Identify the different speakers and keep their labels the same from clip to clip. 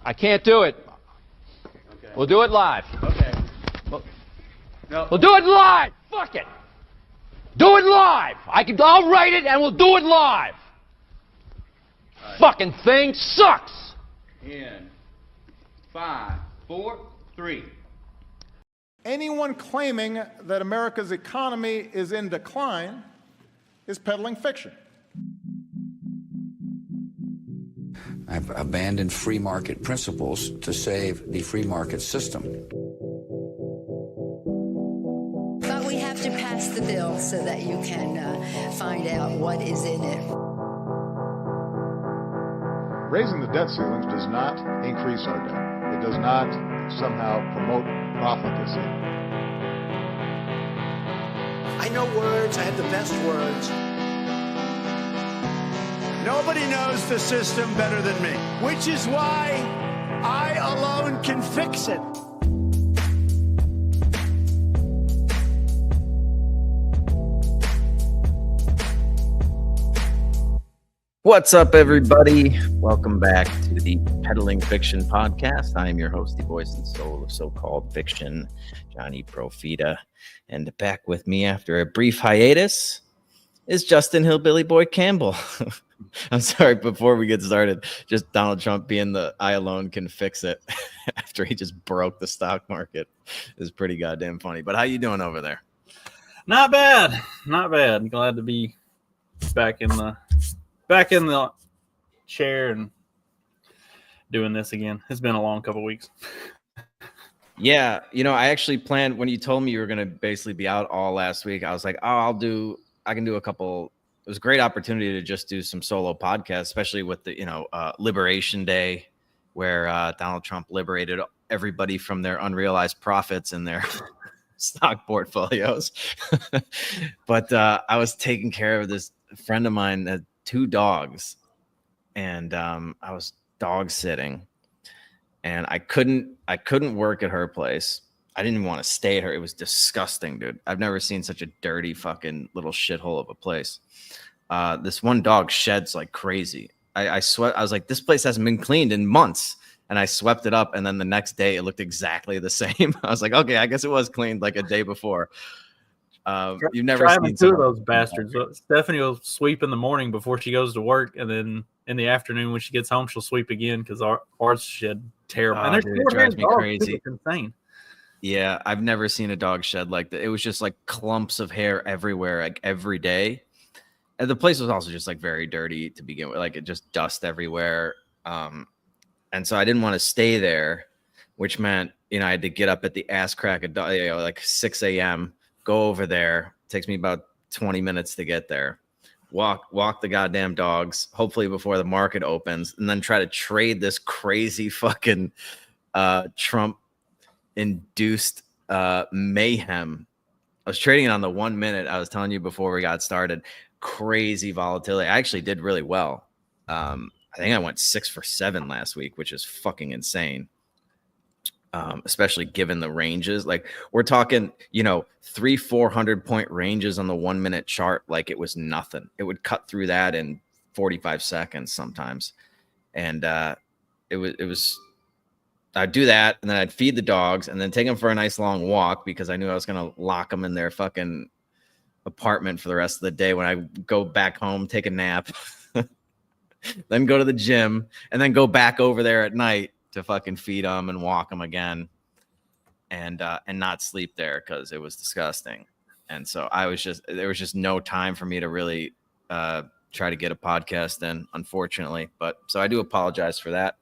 Speaker 1: I can't do it.
Speaker 2: Okay.
Speaker 1: We'll do it live.
Speaker 2: Okay. No.
Speaker 1: We'll do it live. Fuck it. Do it live. I'll write it and we'll do it live.
Speaker 2: Right.
Speaker 1: Fucking thing sucks.
Speaker 2: In 5, 4, 3.
Speaker 3: Anyone claiming that America's economy is in decline is peddling fiction.
Speaker 4: I've abandoned free market principles to save the free market system.
Speaker 5: But we have to pass the bill so that you can find out what is in it.
Speaker 3: Raising the debt ceilings does not increase our debt. It does not somehow promote profligacy.
Speaker 6: I know words. I have the best words. Nobody knows the system better than me, which is why I alone can fix it.
Speaker 7: What's up, everybody? Welcome back to the Peddling Fiction Podcast. I am your host, the voice and soul of so-called fiction, Johnny Profita. And back with me after a brief hiatus is Justin Hillbilly Boy Campbell. I'm sorry, before we get started, just Donald Trump being the I alone can fix it after he just broke the stock market is pretty goddamn funny. But how you doing over there?
Speaker 8: Not bad. Not bad. Glad to be back in the chair and doing this again. It's been a long couple weeks.
Speaker 7: Yeah, I actually planned when you told me you were going to basically be out all last week. I was like, I can do a couple. It was a great opportunity to just do some solo podcasts, especially with the, Liberation Day, where Donald Trump liberated everybody from their unrealized profits in their stock portfolios. But I was taking care of this friend of mine that had 2 dogs, and I was dog sitting, and I couldn't work at her place. I didn't even want to stay at her. It was disgusting, dude. I've never seen such a dirty fucking little shithole of a place. This one dog sheds like crazy. I sweat. I was like, this place hasn't been cleaned in months. And I swept it up. And then the next day it looked exactly the same. I was like, okay, I guess it was cleaned like a day before. You've never seen
Speaker 8: 2 of those bastards. Stephanie will sweep in the morning before she goes to work. And then in the afternoon when she gets home, she'll sweep again because ours shed terrible.
Speaker 7: Oh,
Speaker 8: and there's
Speaker 7: dude, it drives me crazy.
Speaker 8: It's insane.
Speaker 7: Yeah, I've never seen a dog shed like that. It was just like clumps of hair everywhere, like every day. And the place was also just like very dirty to begin with, like it just dust everywhere. And so I didn't want to stay there, which meant, I had to get up at the ass crack of like 6 a.m., go over there. It takes me about 20 minutes to get there. Walk the goddamn dogs, hopefully before the market opens, and then try to trade this crazy fucking Trump induced mayhem. I was trading it on the 1 minute. I was telling you before we got started, crazy volatility. I actually did really well. I think I went 6 for 7 last week, which is fucking insane. Especially given the ranges, like we're talking, 300-400 point ranges on the 1 minute chart. Like it was nothing. It would cut through that in 45 seconds sometimes. And it was I'd do that, and then I'd feed the dogs, and then take them for a nice long walk because I knew I was going to lock them in their fucking apartment for the rest of the day when I go back home, take a nap, then go to the gym, and then go back over there at night to fucking feed them and walk them again, and not sleep there because it was disgusting. And so there was just no time for me to really try to get a podcast in, unfortunately. But so I do apologize for that.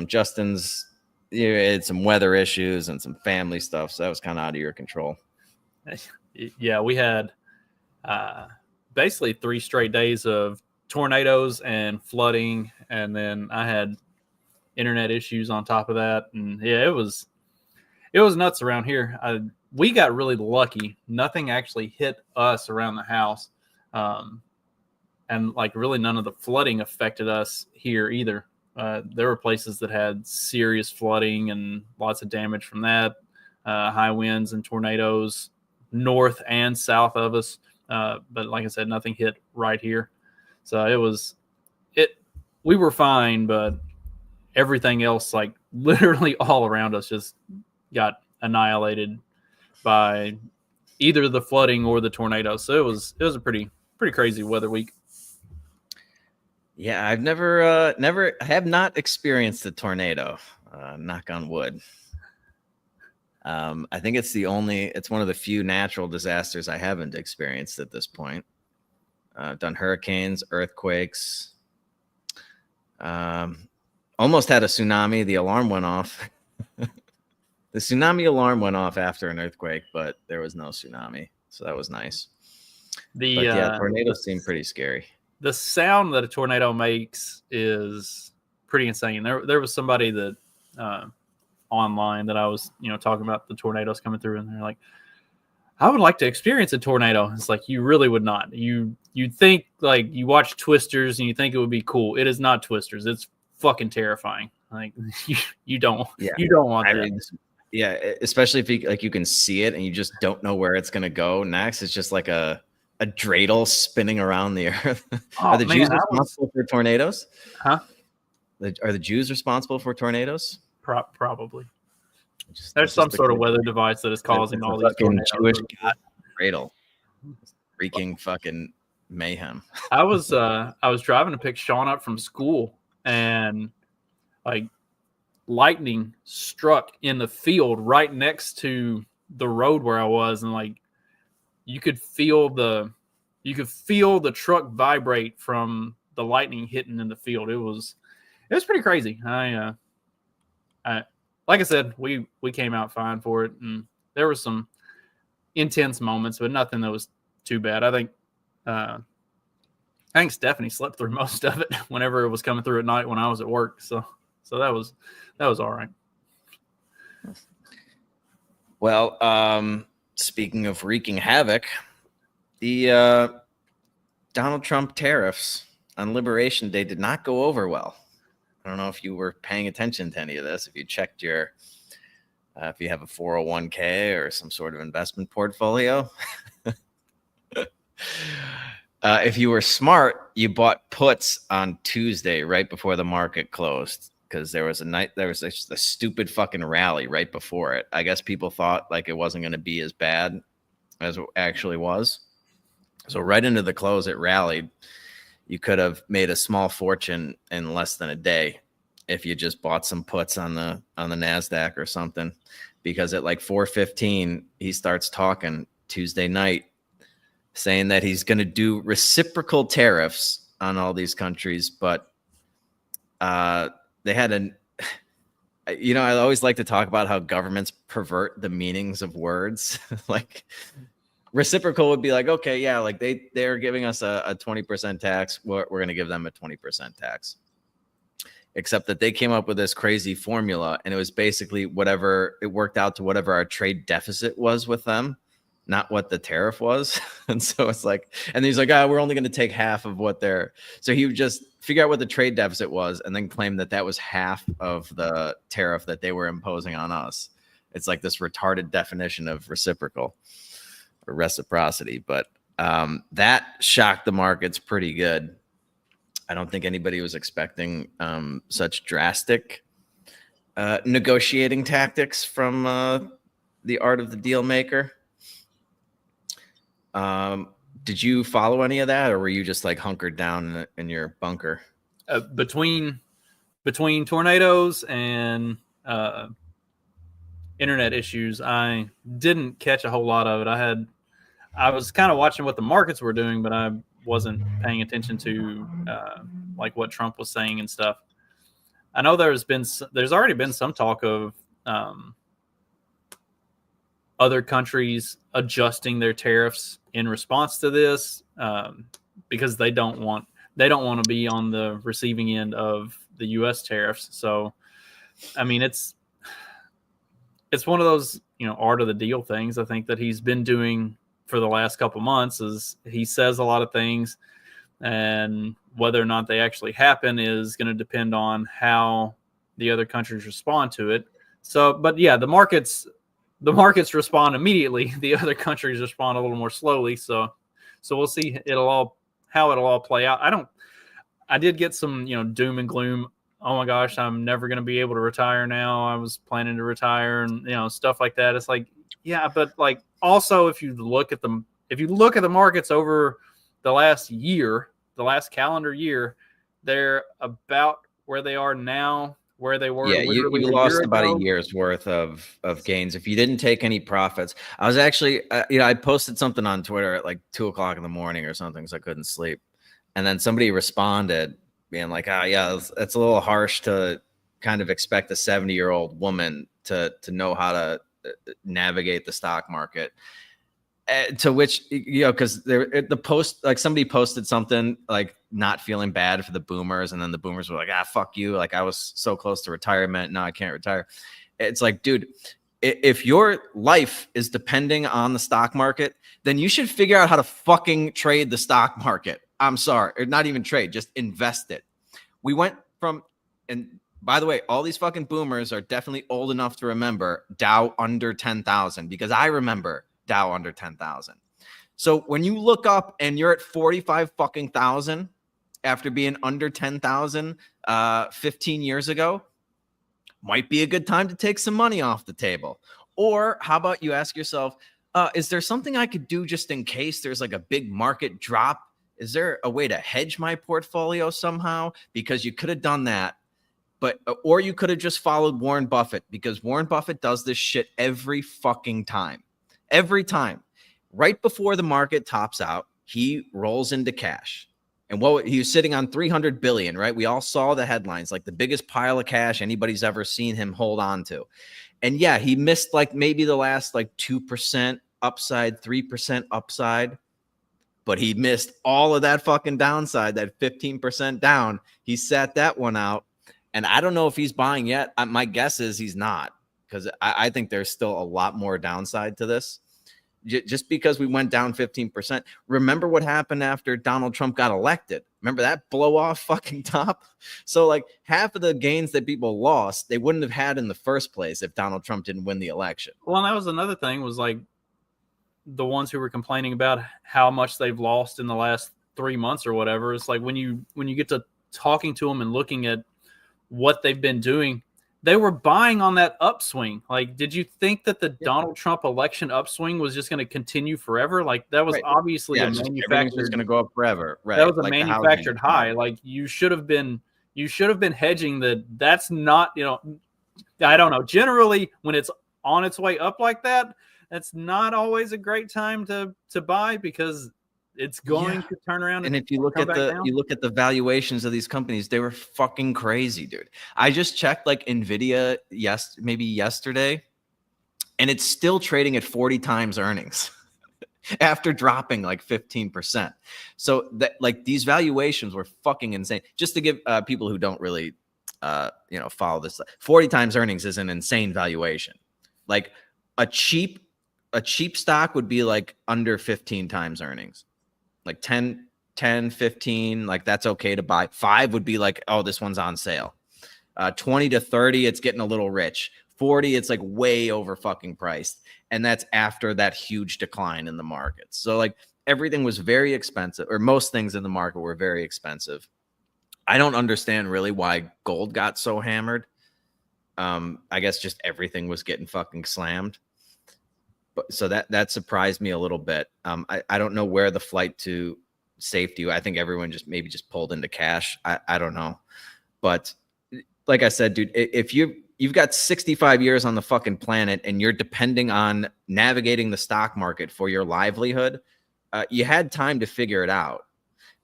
Speaker 7: Justin's had some weather issues and some family stuff, so that was kind of out of your control.
Speaker 8: Yeah, we had basically 3 straight days of tornadoes and flooding, and then I had internet issues on top of that. And yeah, it was nuts around here. We got really lucky. Nothing actually hit us around the house, and like really none of the flooding affected us here either. There were places that had serious flooding and lots of damage from that, high winds and tornadoes north and south of us. But like I said, nothing hit right here. So we were fine, but everything else, like literally all around us, just got annihilated by either the flooding or the tornado. So it was a pretty crazy weather week.
Speaker 7: Yeah, I've never have not experienced a tornado. Knock on wood. I think it's one of the few natural disasters I haven't experienced at this point. I've done hurricanes, earthquakes. Almost had a tsunami. The alarm went off. The tsunami alarm went off after an earthquake, but there was no tsunami, so that was nice. Tornadoes seem pretty scary.
Speaker 8: The sound that a tornado makes is pretty insane. There was somebody that online that I was talking about the tornadoes coming through, and they're like, I would like to experience a tornado. It's like, you really would not. You'd think, like, you watch Twisters and you think it would be cool. It is not Twisters. It's fucking terrifying. Like, you don't want that.
Speaker 7: Yeah, especially if you can see it and you just don't know where it's gonna go next. It's just like a dreidel spinning around the earth. Are the Jews responsible for tornadoes?
Speaker 8: Huh?
Speaker 7: Are the Jews responsible for tornadoes?
Speaker 8: Probably. There's some sort of weather device that is causing all these tornadoes.
Speaker 7: Jewish god dreidel, wreaking fucking mayhem.
Speaker 8: I was driving to pick Sean up from school, and like lightning struck in the field right next to the road where I was, and like you could feel the truck vibrate from the lightning hitting in the field. It was pretty crazy. I like I said, we came out fine for it, and there were some intense moments, but nothing that was too bad. I think Stephanie slept through most of it whenever it was coming through at night when I was at work. So that was all right.
Speaker 7: Well, speaking of wreaking havoc, the Donald Trump tariffs on Liberation Day did not go over well. I don't know if you were paying attention to any of this, if you checked if you have a 401k or some sort of investment portfolio. If you were smart, you bought puts on Tuesday right before the market closed, because there was just a stupid fucking rally right before it. I guess people thought like it wasn't going to be as bad as it actually was. So right into the close, it rallied. You could have made a small fortune in less than a day if you just bought some puts on the NASDAQ or something, because at like 4:15, he starts talking Tuesday night, saying that he's going to do reciprocal tariffs on all these countries. But they had I always like to talk about how governments pervert the meanings of words. Like reciprocal would be like, okay, yeah, like they're giving us a 20% tax. We're going to give them a 20% tax. Except that they came up with this crazy formula, and it was basically it worked out to whatever our trade deficit was with them, not what the tariff was. And so it's like, and he's like, we're only going to take half of what so he would just figure out what the trade deficit was and then claim that was half of the tariff that they were imposing on us. It's like this retarded definition of reciprocal or reciprocity. But that shocked the markets pretty good. I don't think anybody was expecting such drastic negotiating tactics from the art of the deal maker. Did you follow any of that, or were you just like hunkered down in your bunker?
Speaker 8: Between tornadoes and internet issues, I didn't catch a whole lot of it. I was kind of watching what the markets were doing, but I wasn't paying attention to like what Trump was saying and stuff. I know there's already been some talk of other countries adjusting their tariffs in response to this, because they don't want to be on the receiving end of the U.S. tariffs. So, I mean, it's one of those art of the deal things. I think that he's been doing for the last couple months is he says a lot of things, and whether or not they actually happen is going to depend on how the other countries respond to it. So, but yeah, the markets respond immediately. The other countries respond a little more slowly. So we'll see how it'll all play out. I did get some, doom and gloom oh my gosh, I'm never going to be able to retire now. I was planning to retire and, stuff like that. It's like, yeah, but like also if you look at the markets over the last year, the last calendar year, they're about where they are now, where they were.
Speaker 7: Yeah, you
Speaker 8: literally a
Speaker 7: lost
Speaker 8: year
Speaker 7: about
Speaker 8: ago.
Speaker 7: a year's worth of gains if you didn't take any profits. I was actually, I posted something on Twitter at like 2:00 in the morning or something, so I couldn't sleep. And then somebody responded being like, "Oh yeah, it's a little harsh to kind of expect a 70-year-old woman to know how to navigate the stock market." To which, because the post, like somebody posted something like not feeling bad for the boomers, and then the boomers were like, fuck you, like I was so close to retirement, now I can't retire. It's like, dude, if your life is depending on the stock market, then you should figure out how to fucking trade the stock market. I'm sorry, or not even trade, just invest it. We went from, and by the way, all these fucking boomers are definitely old enough to remember Dow under 10,000, because I remember Dow under 10,000. So when you look up and you're at 45 fucking thousand after being under 10,000 15 years ago, might be a good time to take some money off the table. Or how about you ask yourself, is there something I could do just in case there's like a big market drop? Is there a way to hedge my portfolio somehow? Because you could have done that. But, or you could have just followed Warren Buffett, because Warren Buffett does this shit every fucking time. Every time, right before the market tops out, he rolls into cash. And he was sitting on 300 billion, right? We all saw the headlines, like the biggest pile of cash anybody's ever seen him hold on to. And yeah, he missed like maybe the last like 2% upside, 3% upside, but he missed all of that fucking downside, that 15% down. He sat that one out. And I don't know if he's buying yet. My guess is he's not, because I think there's still a lot more downside to this. Just because we went down 15%. Remember what happened after Donald Trump got elected? Remember that blow off fucking top? So like half of the gains that people lost, they wouldn't have had in the first place if Donald Trump didn't win the election.
Speaker 8: Well, and that was another thing, was like the ones who were complaining about how much they've lost in the last 3 months or whatever. It's like when you get to talking to them and looking at what they've been doing, they were buying on that upswing. Like, did you think that the Donald Trump election upswing was just going to continue forever? Like, that was obviously a manufactured.
Speaker 7: It's going to go up forever. Right.
Speaker 8: That was a
Speaker 7: like
Speaker 8: manufactured high. Like, you should have been hedging that. That's not, I don't know. Generally, when it's on its way up like that, that's not always a great time to buy, because it's going to turn around.
Speaker 7: And if you look at the valuations of these companies, they were fucking crazy, dude. I just checked like Nvidia maybe yesterday, and it's still trading at 40 times earnings after dropping like 15%. So that, like, these valuations were fucking insane. Just to give people who don't really follow this, 40 times earnings is an insane valuation. Like a cheap stock would be like under 15 times earnings. Like 10, 15, like that's okay to buy. 5 would be like, oh, this one's on sale. 20 to 30, it's getting a little rich. 40, it's like way over fucking priced. And that's after that huge decline in the markets. So like everything was very expensive, or most things in the market were very expensive. I don't understand really why gold got so hammered. I guess just everything was getting fucking slammed. But so that surprised me a little bit. I don't know where the flight to safety. I think everyone just pulled into cash. I don't know. But like I said, dude, if you've got 65 years on the fucking planet and you're depending on navigating the stock market for your livelihood, you had time to figure it out.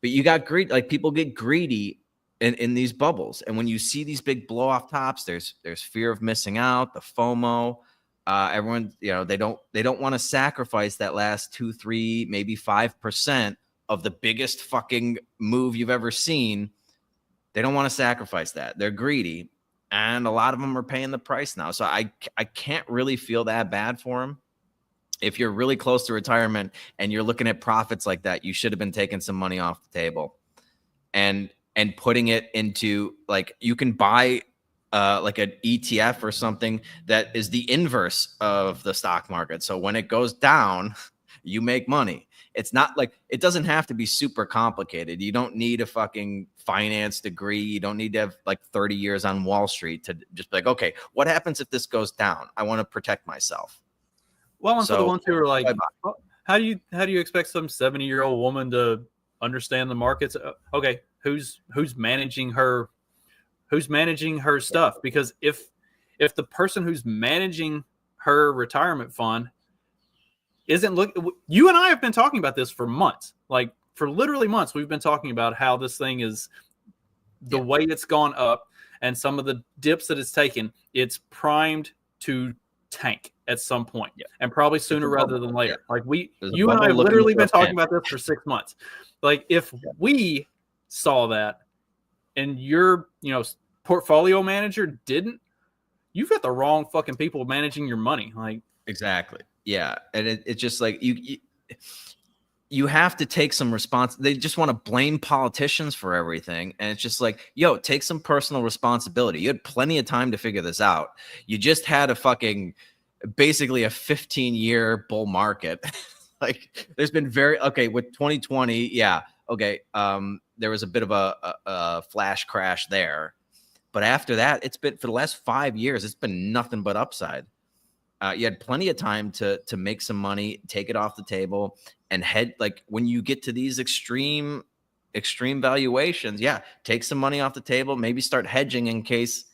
Speaker 7: But you got greedy. Like, people get greedy in these bubbles. And when you see these big blow off tops, there's fear of missing out, the FOMO. Everyone, they don't want to sacrifice that last 2, 3, maybe 5% of the biggest fucking move you've ever seen. They don't want to sacrifice that. They're greedy, and a lot of them are paying the price now. So I can't really feel that bad for them. If you're really close to retirement and you're looking at profits like that, you should have been taking some money off the table and putting it into, like, you can buy like an ETF or something that is the inverse of the stock market. So when it goes down, you make money. It's not like, it doesn't have to be super complicated. You don't need a fucking finance degree. You don't need to have like 30 years on Wall Street to just be like, okay, what happens if this goes down? I want to protect myself.
Speaker 8: Well, and for the ones who are like,
Speaker 7: bye-bye.
Speaker 8: how do you expect some 70-year-old woman to understand the markets? Okay, who's managing her? Who's managing her stuff? Because if the person who's managing her retirement fund isn't you and I have been talking about this for months, like for literally months. We've been talking about how this thing is the way it's gone up and some of the dips that it's taken. It's primed to tank at some point, and probably sooner rather than later. Like you and I have literally been talking about this for 6 months. Like if we saw that and your portfolio manager didn't, you've got the wrong fucking people managing your money. Like
Speaker 7: exactly. Yeah. And it's just like you have to take some they just want to blame politicians for everything. And it's just like, yo, take some personal responsibility. You had plenty of time to figure this out. You just had basically a 15-year bull market. Like there's been with 2020. Yeah. Okay. There was a bit of a flash crash there, but after that, it's been, for the last 5 years, it's been nothing but upside. You had plenty of time to make some money, take it off the table, and head, like when you get to these extreme valuations, take some money off the table, maybe start hedging in case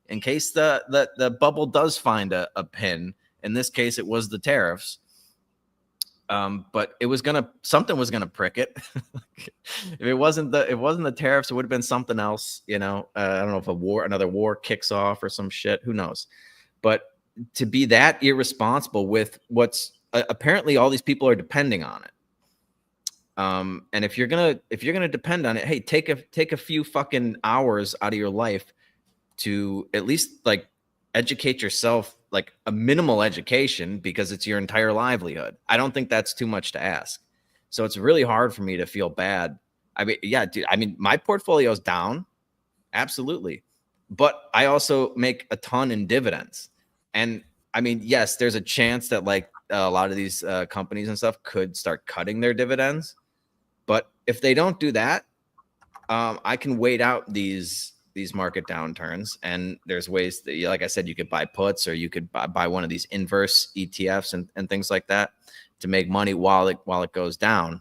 Speaker 7: the bubble does find a pin. In this case, it was the tariffs. But something was gonna prick it. If it wasn't the tariffs, it would have been something else. I don't know if another war kicks off or some shit. Who knows? But to be that irresponsible with what's apparently all these people are depending on it. And if you're gonna depend on it, hey, take a few fucking hours out of your life to at least like educate yourself, like a minimal education, because it's your entire livelihood. I don't think that's too much to ask. So it's really hard for me to feel bad. I mean, yeah, dude, I mean, my portfolio's down. Absolutely. But I also make a ton in dividends. And I mean, yes, there's a chance that like a lot of these companies and stuff could start cutting their dividends. But if they don't do that, I can wait out these market downturns. And there's ways that, like I said, you could buy puts, or you could buy one of these inverse ETFs and things like that to make money while it goes down,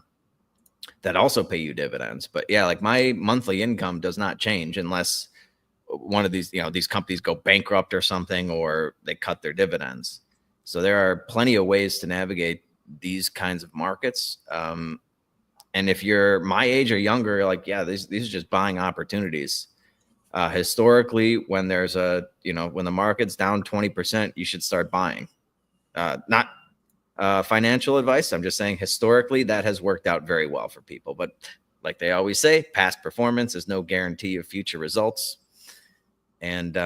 Speaker 7: that also pay you dividends. But yeah, like my monthly income does not change unless one of these, these companies go bankrupt or something, or they cut their dividends. So there are plenty of ways to navigate these kinds of markets. And if you're my age or younger, like, yeah, these are just buying opportunities. Historically, when there's when the market's down 20%, you should start buying. Not financial advice. I'm just saying historically that has worked out very well for people. But like they always say, past performance is no guarantee of future results. And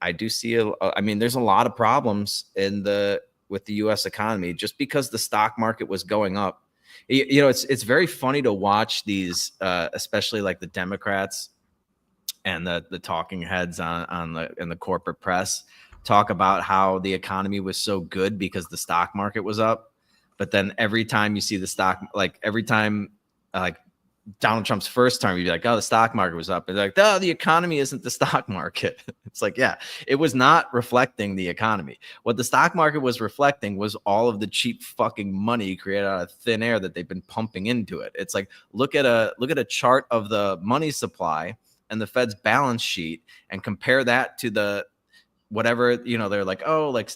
Speaker 7: I do see, there's a lot of problems with the U.S. economy just because the stock market was going up. It's very funny to watch these, especially like the Democrats and the talking heads in the corporate press talk about how the economy was so good because the stock market was up. But then every time you see the stock, like every time like Donald Trump's first term, you'd be like, oh, the stock market was up. It's like, oh, the economy isn't the stock market. It's like, yeah, it was not reflecting the economy. What the stock market was reflecting was all of the cheap fucking money created out of thin air that they've been pumping into it. It's like, look at a chart of the money supply and the Fed's balance sheet and compare that to the whatever, they're like, oh, like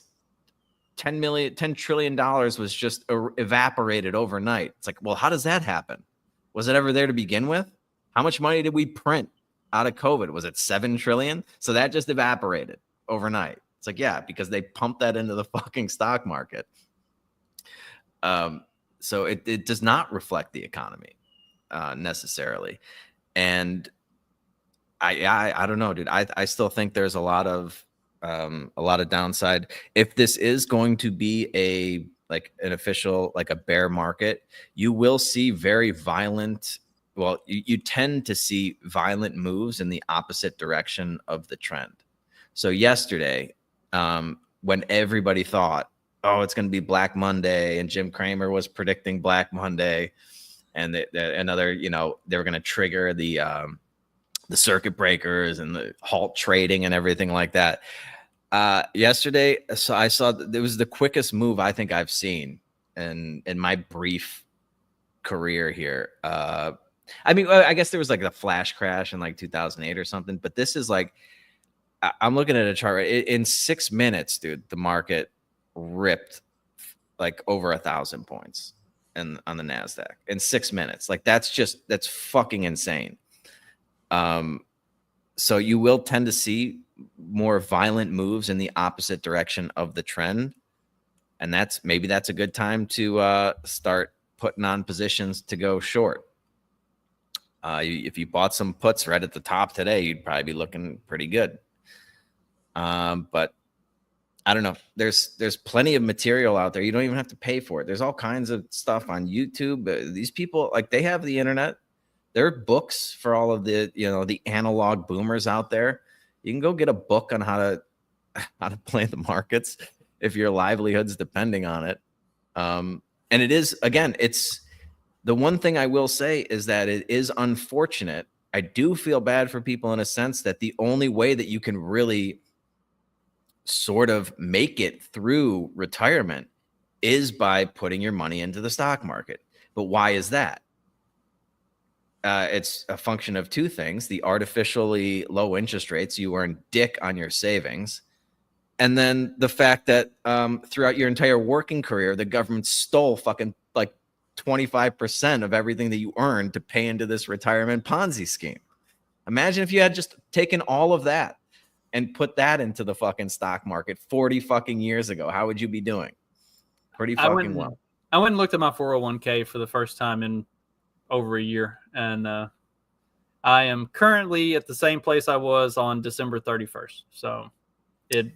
Speaker 7: $10 trillion was just evaporated overnight. It's like, well, how does that happen? Was it ever there to begin with? How much money did we print out of COVID? Was it 7 trillion? So that just evaporated overnight. It's like, yeah, because they pumped that into the fucking stock market. So it does not reflect the economy necessarily. And I don't know, dude. I still think there's a lot of downside. If this is going to be an official, like a bear market, you will see very violent. Well, you tend to see violent moves in the opposite direction of the trend. So yesterday, when everybody thought, oh, it's going to be Black Monday, and Jim Cramer was predicting Black Monday, and another, you know, they were going to trigger the circuit breakers and the halt trading and everything like that. Yesterday, so I saw that it was the quickest move I think I've seen in my brief career here. I mean, I guess there was like the flash crash in like 2008 or something, but this is like, I'm looking at a chart right in 6 minutes, dude. The market ripped like over 1,000 points on the NASDAQ in 6 minutes. Like that's fucking insane. So you will tend to see more violent moves in the opposite direction of the trend. And maybe that's a good time to start putting on positions to go short. If you bought some puts right at the top today, you'd probably be looking pretty good. But I don't know. There's plenty of material out there. You don't even have to pay for it. There's all kinds of stuff on YouTube. These people, like, they have the internet. There are books for all of the, you know, the analog boomers out there. You can go get a book on how to play the markets if your livelihood's depending on it. And it is, again, it's the one thing I will say is that it is unfortunate. I do feel bad for people in a sense that the only way that you can really sort of make it through retirement is by putting your money into the stock market. But why is that? It's a function of two things: the artificially low interest rates, you earn dick on your savings, and then the fact that throughout your entire working career, the government stole fucking like 25% of everything that you earned to pay into this retirement Ponzi scheme. Imagine if you had just taken all of that and put that into the fucking stock market 40 fucking years ago. How would you be doing? Pretty fucking well.
Speaker 8: I went and looked at my 401k for the first time in over a year, and I am currently at the same place I was on December 31st. So it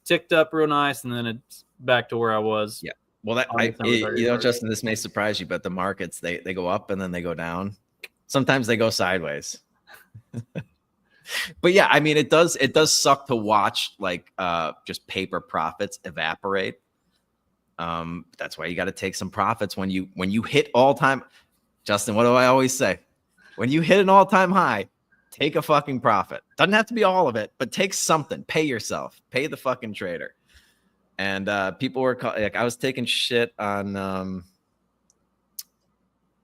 Speaker 8: ticked up real nice, and then it's back to where I was.
Speaker 7: Yeah. Well, you know, Justin, this may surprise you, but the markets, they go up and then they go down. Sometimes they go sideways. But yeah, I mean, it does suck to watch like just paper profits evaporate. That's why you got to take some profits when you hit all time. Justin, what do I always say? When you hit an all time high, take a fucking profit. Doesn't have to be all of it, but take something. Pay yourself. Pay the fucking trader. And people were like, I was taking shit on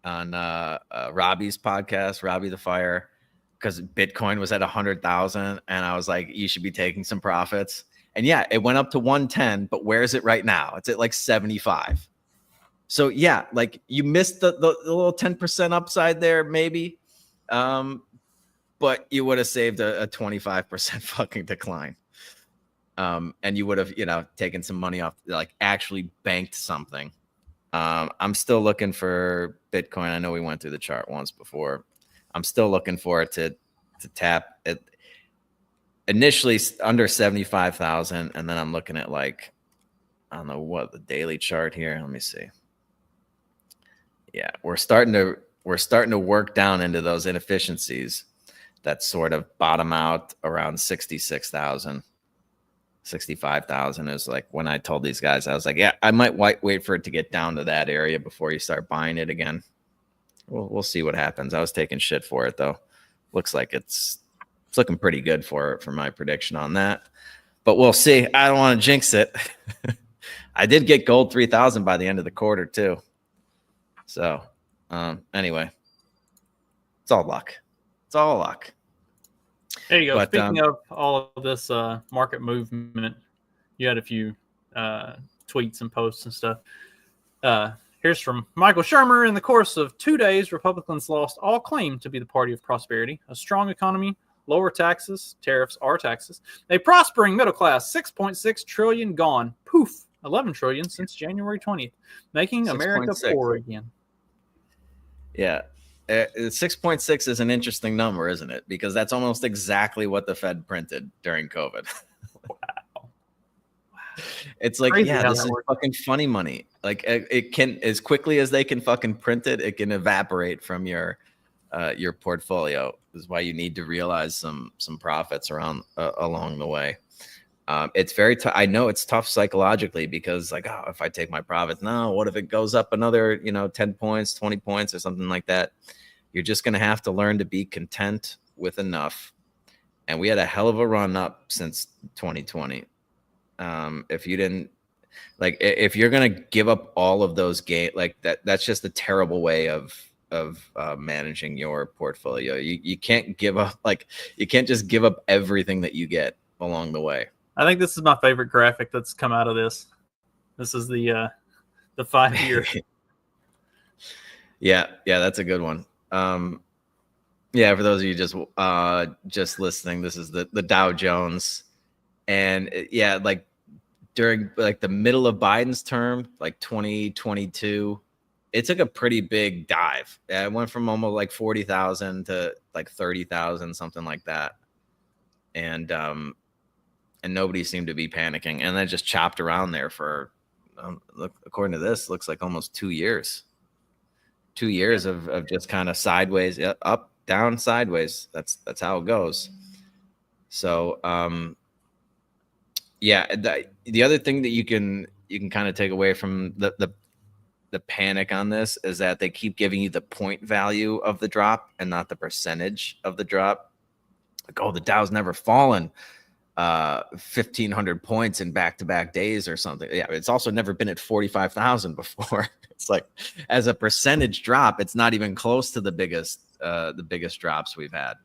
Speaker 7: Robbie's podcast, Robbie the Fire, because Bitcoin was at 100,000, and I was like, you should be taking some profits. And yeah, it went up to 110, but where is it right now? It's at like 75. So yeah, like you missed the little 10% upside there, maybe, but you would have saved a 25% fucking decline. And you would have, you know, taken some money off, like actually banked something. I'm still looking for Bitcoin. I know we went through the chart once before. I'm still looking for it to tap it initially under 75,000. And then I'm looking at like, I don't know what the daily chart here. Let me see. Yeah, we're starting to work down into those inefficiencies that sort of bottom out around 66,000. 65,000 is like when I told these guys, I was like, yeah, I might wait for it to get down to that area before you start buying it again. We'll see what happens. I was taking shit for it though. Looks like it's looking pretty good for my prediction on that, but we'll see. I don't want to jinx it. I did get gold 3,000 by the end of the quarter too. So anyway, it's all luck. It's all luck.
Speaker 8: There you go.
Speaker 7: But,
Speaker 8: Speaking of all of this market movement, you had a few tweets and posts and stuff. Here's from Michael Shermer. In the course of 2 days, Republicans lost all claim to be the party of prosperity. A strong economy, lower taxes, tariffs are taxes. A prospering middle class, 6.6 trillion gone. Poof, 11 trillion since January 20th, making America
Speaker 7: 6.6.
Speaker 8: poor again.
Speaker 7: Yeah. 6.6 is an interesting number, isn't it? Because that's almost exactly what the Fed printed during COVID.
Speaker 8: Wow.
Speaker 7: It's like,
Speaker 8: Crazy
Speaker 7: yeah,
Speaker 8: how
Speaker 7: this
Speaker 8: that
Speaker 7: is
Speaker 8: works.
Speaker 7: fucking funny money. Like it can, as quickly as they can fucking print it, it can evaporate from your portfolio. This is why you need to realize some profits around along the way. It's very tough. I know it's tough psychologically because like, oh, if I take my profits, no, what if it goes up another, 10 points, 20 points or something like that? You're just going to have to learn to be content with enough. And we had a hell of a run up since 2020. If you didn't if you're going to give up all of those gains like that's just a terrible way of managing your portfolio. You can't give up, you can't just give up everything that you get along the way.
Speaker 8: I think this is my favorite graphic that's come out of this. This is the 5 year.
Speaker 7: Yeah, that's a good one. Yeah, for those of you just listening, this is the Dow Jones, and during the middle of Biden's term, 2022, it took a pretty big dive. It went from almost 40,000 to 30,000, something like that, and nobody seemed to be panicking, and then just chopped around there for according to this, looks like almost 2 years. 2 years of just kind of sideways, up, down, sideways. That's how it goes. So the other thing that you can kind of take away from the panic on this is that they keep giving you the point value of the drop and not the percentage of the drop. The Dow's never fallen 1,500 points in back-to-back days or something. Yeah, it's also never been at 45,000 before. It's as a percentage drop, it's not even close to the biggest drops we've had.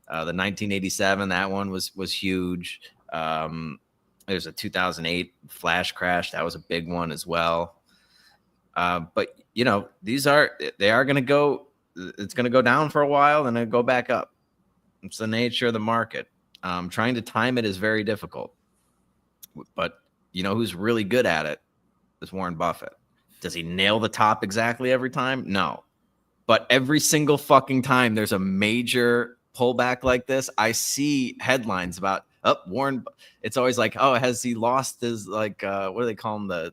Speaker 7: The 1987, that one was huge. There's a 2008 flash crash, that was a big one as well. But they are going to go. It's going to go down for a while, and then go back up. It's the nature of the market. Trying to time it is very difficult. But who's really good at it is Warren Buffett. Does he nail the top exactly every time? No. But every single fucking time there's a major pullback like this, I see headlines about Warren. It's always has he lost his what do they call him,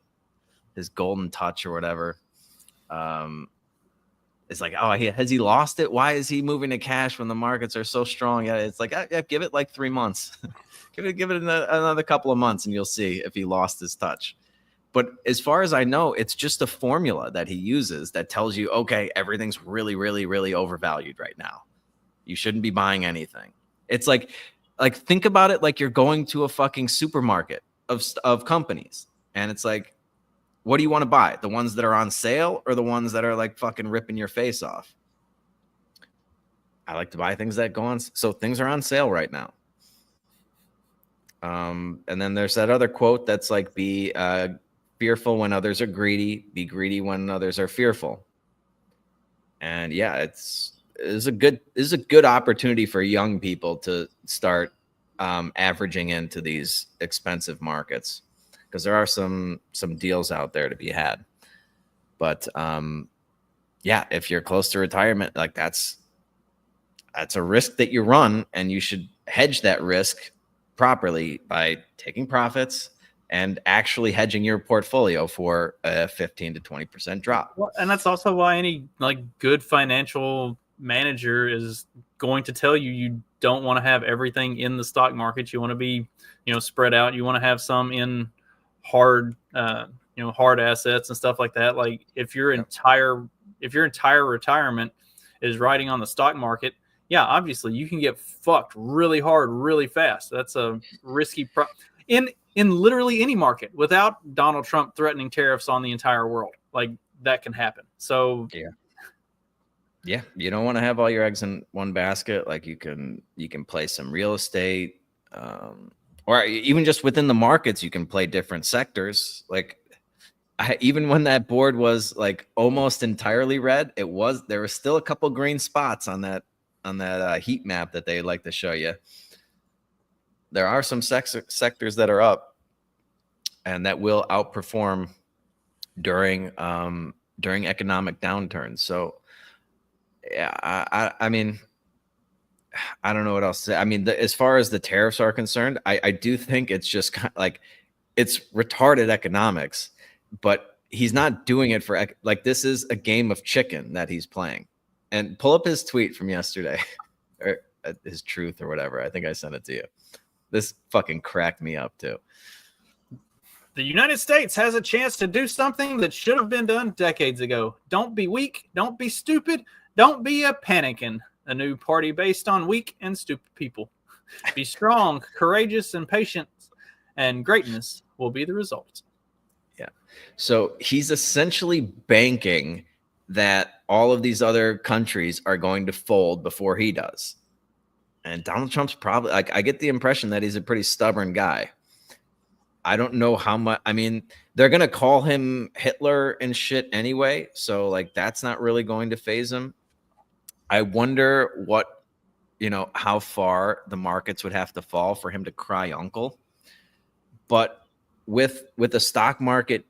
Speaker 7: his golden touch or whatever? It's has he lost it? Why is he moving to cash when the markets are so strong? Yeah, it's give it 3 months. give it another couple of months, and you'll see if he lost his touch. But as far as I know, it's just a formula that he uses that tells you, okay, everything's really, really, really overvalued right now. You shouldn't be buying anything. It's think about it like you're going to a fucking supermarket of companies, and it's what do you want to buy? The ones that are on sale or the ones that are fucking ripping your face off? I like to buy things that go on. So things are on sale right now. And then there's that other quote that's be fearful when others are greedy, be greedy when others are fearful. And yeah, it's a good opportunity for young people to start averaging into these expensive markets, because there are some deals out there to be had. But if you're close to retirement, that's a risk that you run, and you should hedge that risk properly by taking profits and actually hedging your portfolio for a 15 to 20% drop.
Speaker 8: Well, and that's also why any good financial manager is going to tell you don't want to have everything in the stock market. You want to be, spread out. You want to have some in hard assets and stuff like that. If your entire retirement is riding on the stock market, yeah, obviously you can get fucked really hard, really fast. That's a risky in literally any market without Donald Trump threatening tariffs on the entire world. That can happen. So
Speaker 7: yeah, you don't want to have all your eggs in one basket. You can play some real estate, or even just within the markets, you can play different sectors. Even when that board was almost entirely red, there were still a couple green spots on that heat map that they like to show you. There are some sectors that are up and that will outperform during economic downturns. So yeah, I mean, I don't know what else to say. I mean, as far as the tariffs are concerned, I do think it's just it's retarded economics, but he's not doing it for this is a game of chicken that he's playing. And pull up his tweet from yesterday, or his truth or whatever. I think I sent it to you. This fucking cracked me up too.
Speaker 8: The United States has a chance to do something that should have been done decades ago. Don't be weak. Don't be stupid. Don't be a panicking. A new party based on weak and stupid people. Be strong, courageous, and patient, and greatness will be the result.
Speaker 7: Yeah. So he's essentially banking that all of these other countries are going to fold before he does. And Donald Trump's probably, like, I get the impression that he's a pretty stubborn guy. I don't know how much, I mean, they're going to call him Hitler and shit anyway. So, like, that's not really going to phase him. I wonder what, how far the markets would have to fall for him to cry uncle. But with the stock market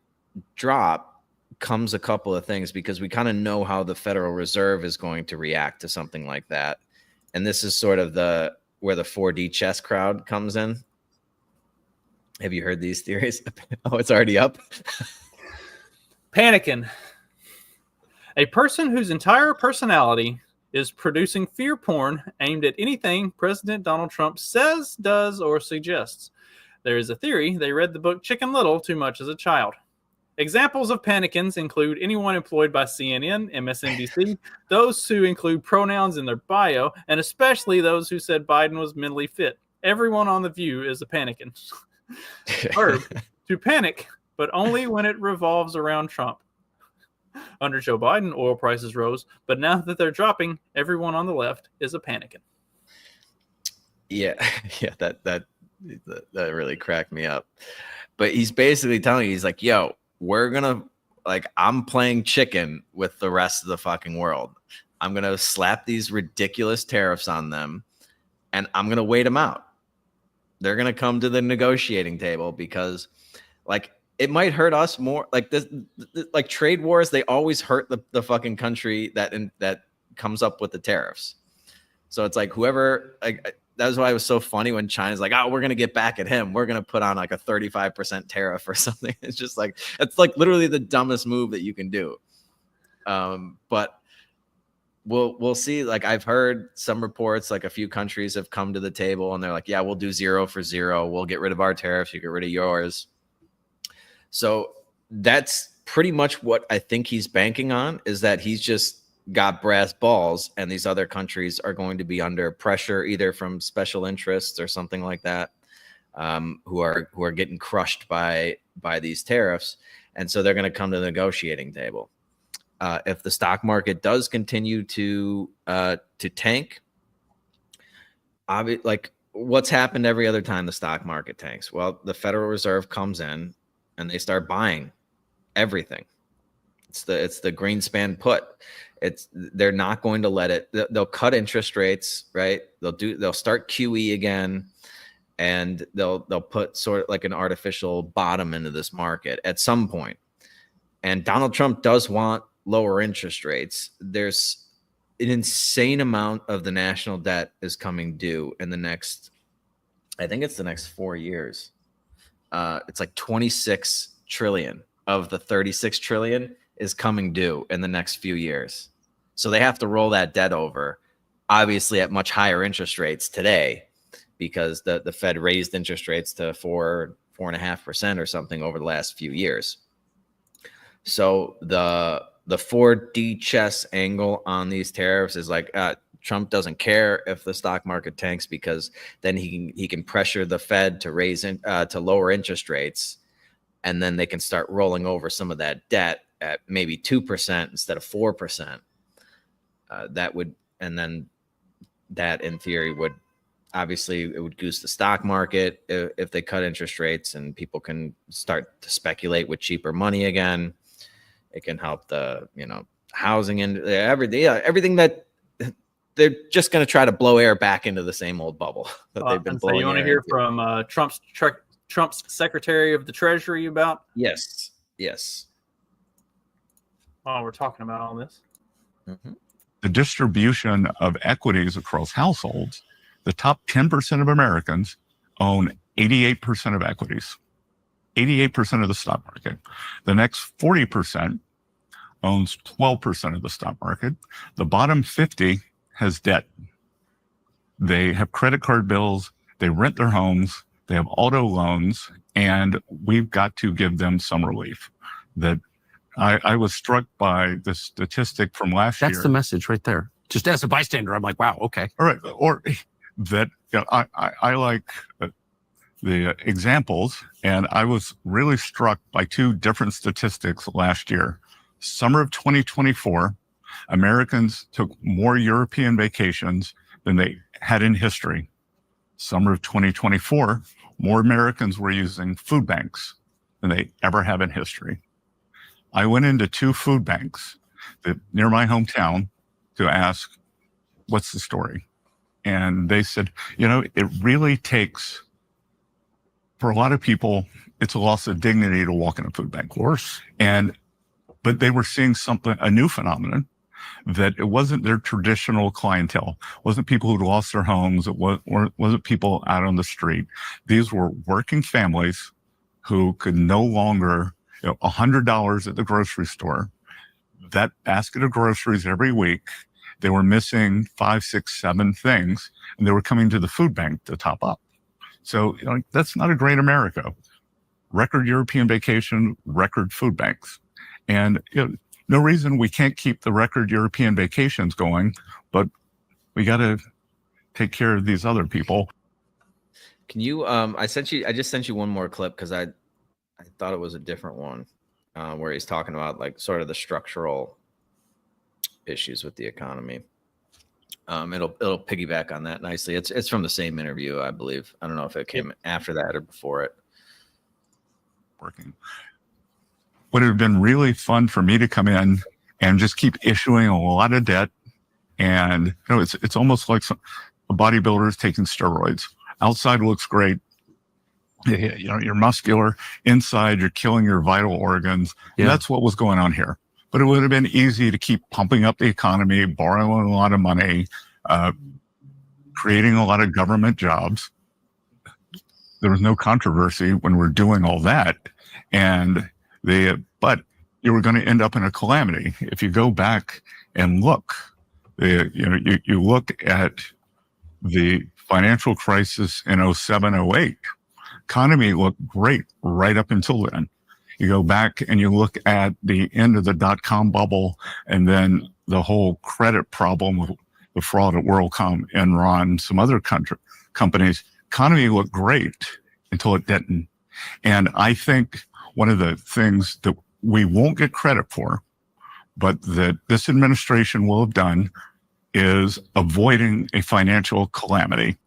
Speaker 7: drop comes a couple of things, because we kind of know how the Federal Reserve is going to react to something like that. And this is sort of where the 4D chess crowd comes in. Have you heard these theories? Oh, it's already up.
Speaker 8: Panicking. A person whose entire personality is producing fear porn aimed at anything President Donald Trump says, does, or suggests. There is a theory they read the book Chicken Little too much as a child. Examples of panicans include anyone employed by CNN, MSNBC, those who include pronouns in their bio, and especially those who said Biden was mentally fit. Everyone on The View is a panicant. Verb, to panic, but only when it revolves around Trump. Under Joe Biden, oil prices rose, but now that they're dropping, everyone on the left is a panicant.
Speaker 7: Yeah, that really cracked me up. But he's basically telling you, he's like, yo, I'm playing chicken with the rest of the fucking world. I'm going to slap these ridiculous tariffs on them, and I'm going to wait them out. They're going to come to the negotiating table because, like, it might hurt us more. Like this, like trade wars, they always hurt the fucking country that comes up with the tariffs. So it's like whoever, like, that was why it was so funny when China's like, oh, we're going to get back at him. We're going to put on like a 35% tariff or something. It's just like, it's like literally the dumbest move that you can do. But we'll see. Like, I've heard some reports, like a few countries have come to the table and they're like, yeah, we'll do 0 for 0. We'll get rid of our tariffs. You get rid of yours. So that's pretty much what I think he's banking on, is that he's just got brass balls and these other countries are going to be under pressure, either from special interests or something like that, who are getting crushed by these tariffs. And so they're going to come to the negotiating table. If the stock market does continue to tank, like what's happened every other time the stock market tanks? Well, the Federal Reserve comes in and they start buying everything. It's the Greenspan put. They're not going to let it. They'll cut interest rates, right? They'll start QE again, and they'll put sort of like an artificial bottom into this market at some point. And Donald Trump does want lower interest rates. There's an insane amount of the national debt is coming due in the next, I think it's the next 4 years. It's like 26 trillion of the 36 trillion is coming due in the next few years. So they have to roll that debt over, obviously at much higher interest rates today, because the Fed raised interest rates to 4.5% or something over the last few years. So the 4D chess angle on these tariffs is like, Trump doesn't care if the stock market tanks, because then he can pressure the Fed to lower interest rates, and then they can start rolling over some of that debt at maybe 2% instead of 4%. That in theory would, obviously it would goose the stock market if they cut interest rates and people can start to speculate with cheaper money again. It can help the housing and everything that they're just going to try to blow air back into the same old bubble that they've been blowing.
Speaker 8: So you want to hear from Trump's Secretary of the Treasury about?
Speaker 7: Yes.
Speaker 8: While we're talking about all this,
Speaker 9: the distribution of equities across households, the top 10% of Americans own 88% of equities, 88% of the stock market. The next 40% owns 12% of the stock market. The bottom 50 has debt. They have credit card bills They rent their homes. They have auto loans, and we've got to give them some relief. That I was struck by the statistic from last year.
Speaker 10: That's the message right there. Just as a bystander, I'm like, wow, okay.
Speaker 9: All right. Or that I like the examples, and I was really struck by two different statistics last year. Summer of 2024, Americans took more European vacations than they had in history. Summer of 2024, more Americans were using food banks than they ever have in history. I went into 2 food banks near my hometown to ask, what's the story? And they said, it really takes, for a lot of people, it's a loss of dignity to walk in a food bank. Of course. But they were seeing a new phenomenon, that it wasn't their traditional clientele. It wasn't people who'd lost their homes. It wasn't people out on the street. These were working families who could no longer, $100 at the grocery store, that basket of groceries every week, they were missing 5, 6, 7 things, and they were coming to the food bank to top up. So that's not a great America. Record European vacation, record food banks. And no reason we can't keep the record European vacations going, but we got to take care of these other people.
Speaker 7: Can you, I just sent you one more clip because I thought it was a different one where he's talking about like sort of the structural issues with the economy. It'll piggyback on that nicely. It's from the same interview, I believe. I don't know if it came after that or before it.
Speaker 9: Working. Would have been really fun for me to come in and just keep issuing a lot of debt. And it's almost like a bodybuilder is taking steroids. Outside looks great. You're muscular. Inside, you're killing your vital organs. Yeah. That's what was going on here. But it would have been easy to keep pumping up the economy, borrowing a lot of money, creating a lot of government jobs. There was no controversy when we're doing all that. But you were going to end up in a calamity. If you go back and look, you look at the financial crisis in 07, 08, economy looked great right up until then. You go back and you look at the end of the dot-com bubble and then the whole credit problem with the fraud at WorldCom, Enron, some other companies, economy looked great until it didn't. And I think one of the things that we won't get credit for, but that this administration will have done, is avoiding a financial calamity.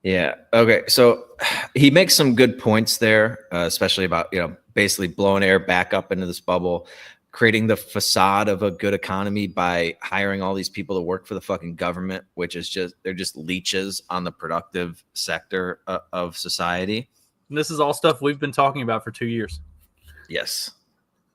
Speaker 7: Yeah. Okay. So he makes some good points there, especially about, basically blowing air back up into this bubble, creating the facade of a good economy by hiring all these people to work for the fucking government, which is they're just leeches on the productive sector of society.
Speaker 8: And this is all stuff we've been talking about for 2 years.
Speaker 7: Yes.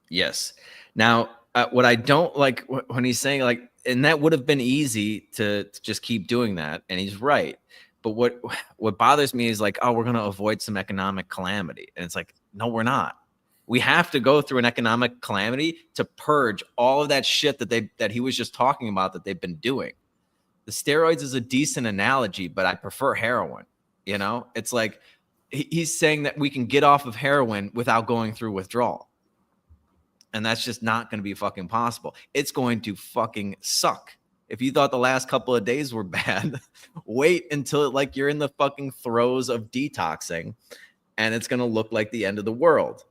Speaker 7: Yes. Now, what I don't like when he's saying and that would have been easy to just keep doing that. And he's right. But what bothers me is we're going to avoid some economic calamity. And it's no, we're not. We have to go through an economic calamity to purge all of that shit that he was just talking about that they've been doing. The steroids is a decent analogy, but I prefer heroin. It's he's saying that we can get off of heroin without going through withdrawal. And that's just not going to be fucking possible. It's going to fucking suck. If you thought the last couple of days were bad, wait until you're in the fucking throes of detoxing and it's going to look like the end of the world.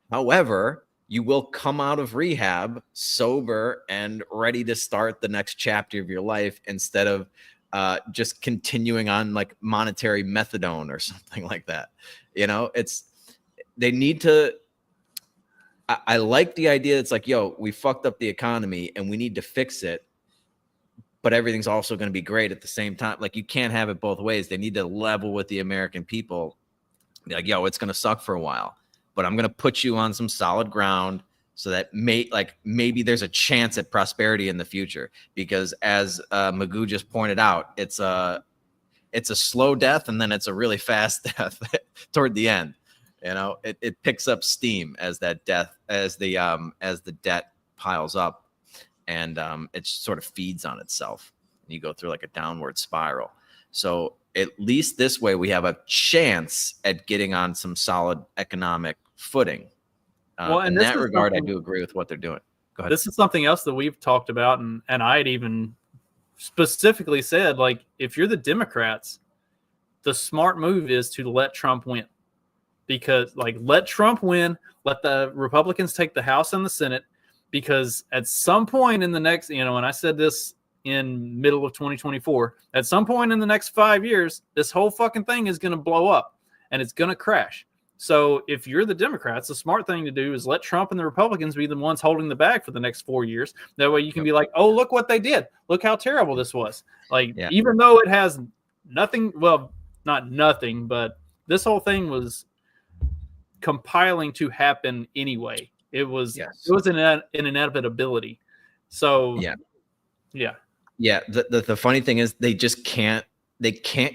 Speaker 7: However, you will come out of rehab sober and ready to start the next chapter of your life instead of just continuing on monetary methadone or something like that. They need to, I like the idea. It's we fucked up the economy and we need to fix it, but everything's also going to be great at the same time. You can't have it both ways. They need to level with the American people. Be it's going to suck for a while, but I'm going to put you on some solid ground so that maybe there's a chance at prosperity in the future. Because as Magoo just pointed out, it's a slow death and then it's a really fast death toward the end. It picks up steam as the debt piles up, and it sort of feeds on itself. You go through a downward spiral. So at least this way we have a chance at getting on some solid economic footing.
Speaker 8: Well, and
Speaker 7: in
Speaker 8: this
Speaker 7: that
Speaker 8: is
Speaker 7: regard, I
Speaker 8: something-
Speaker 7: do agree with what they're doing. Go ahead.
Speaker 8: This is something else that we've talked about, and I had even specifically said, like, if you're the Democrats, the smart move is to let Trump win. Because, like, let Trump win, let the Republicans take the House and the Senate, because at some point in the next, and I said this in middle of 2024, at some point in the next 5 years, this whole fucking thing is going to blow up and it's going to crash. So if you're the Democrats, the smart thing to do is let Trump and the Republicans be the ones holding the bag for the next 4 years. That way you can be like, oh, look what they did. Look how terrible this was. Like, even though it has nothing, well, not nothing, but this whole thing was compiling to happen anyway. It was an inevitability. So yeah.
Speaker 7: The funny thing is they just can't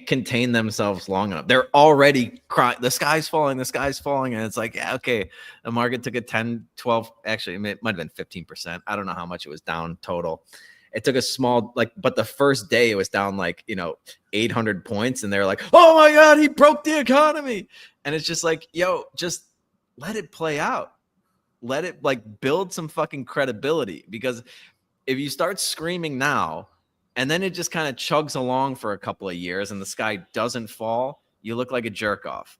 Speaker 7: contain themselves long enough. They're already crying. The sky's falling. And it's like, yeah, okay. The market took a 10, 12, actually, it might have been 15%. I don't know how much it was down total. It took a small, but the first day it was down 800 points. And they're like, oh my God, he broke the economy. And it's just like, yo, just let it play out. Let it build some fucking credibility, because if you start screaming now, and then it just kind of chugs along for a couple of years and the sky doesn't fall, you look like a jerk off.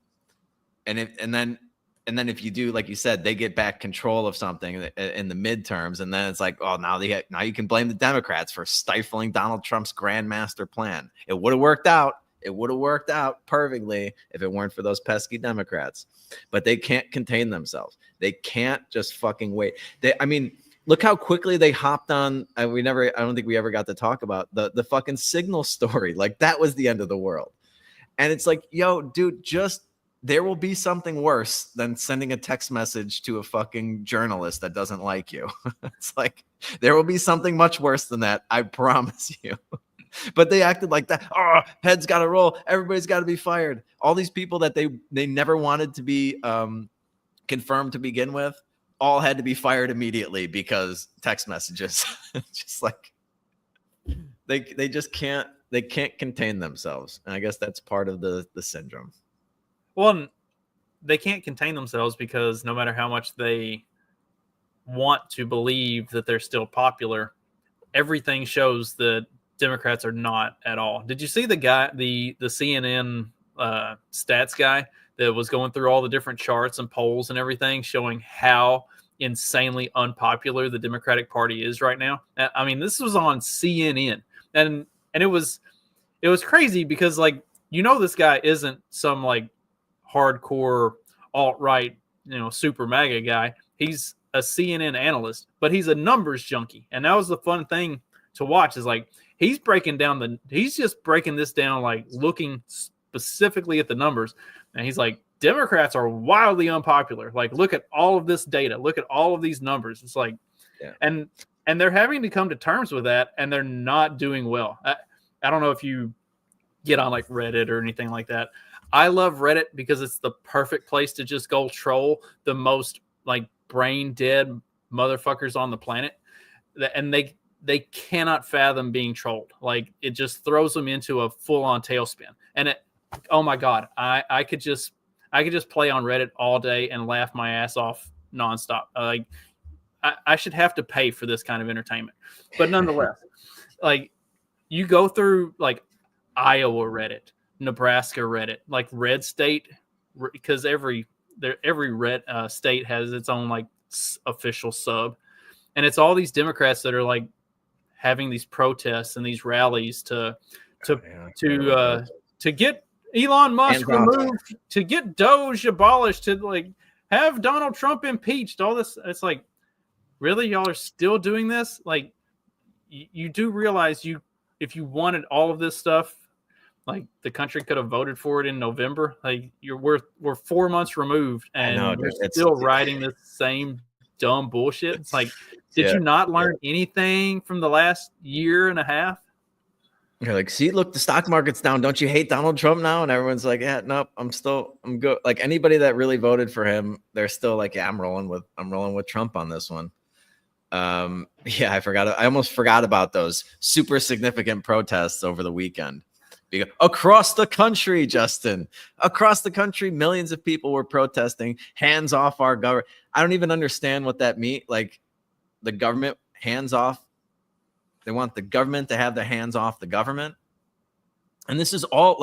Speaker 7: And then if you do, like you said, they get back control of something in the midterms, and then it's like, oh, now you can blame the Democrats for stifling Donald Trump's grand master plan. It would have worked out. It would have worked out perfectly if it weren't for those pesky Democrats. But they can't contain themselves. They can't just fucking wait. Look how quickly they hopped on. I don't think we ever got to talk about the fucking Signal story. Like, that was the end of the world. And it's like, yo, dude, there will be something worse than sending a text message to a fucking journalist that doesn't like you. It's like, there will be something much worse than that. I promise you. But they acted like that. Oh, heads got to roll. Everybody's got to be fired. All these people that they never wanted to be confirmed to begin with, all had to be fired immediately because text messages. Just like they just can't contain themselves. And I guess that's part of the syndrome.
Speaker 8: Well, they can't contain themselves because no matter how much they want to believe that they're still popular, everything shows that Democrats are not at all. Did you see the guy, the CNN stats guy that was going through all the different charts and polls and everything, showing how insanely unpopular the Democratic Party is right now? I mean, this was on CNN, and it was crazy because, like, this guy isn't some hardcore alt-right, super MAGA guy. He's a CNN analyst, but he's a numbers junkie, and that was the fun thing to watch. Is like he's just breaking this down, looking specifically at the numbers, and he's like, Democrats are wildly unpopular. Like, look at all of this data. Look at all of these numbers. It's like, and they're having to come to terms with that, and they're not doing well. I don't know if you get on Reddit or anything like that. I love Reddit because it's the perfect place to just go troll the most brain dead motherfuckers on the planet, and they cannot fathom being trolled. It just throws them into a full on tailspin. And oh my God, I could just play on Reddit all day and laugh my ass off nonstop. I should have to pay for this kind of entertainment, but nonetheless, you go through Iowa Reddit, Nebraska Reddit, red state, because every red state has its own official sub, and it's all these Democrats that are having these protests and these rallies to get Elon Musk removed, to get Doge abolished, to have Donald Trump impeached. All this, it's like, really, y'all are still doing this? You do realize if you wanted all of this stuff, the country could have voted for it in November. We're 4 months removed, and you're still riding this same dumb bullshit. It's did you not learn anything from the last year and a half?
Speaker 7: You're see, look, the stock market's down. Don't you hate Donald Trump now? And everyone's like, yeah, nope, I'm good. Anybody that really voted for him, they're still yeah, I'm rolling with Trump on this one. I almost forgot about those super significant protests over the weekend. Across the country, Justin. Across the country, millions of people were protesting. Hands off our government. I don't even understand what that means. Like the government, hands off. They want the government to have their hands off the government. And this is all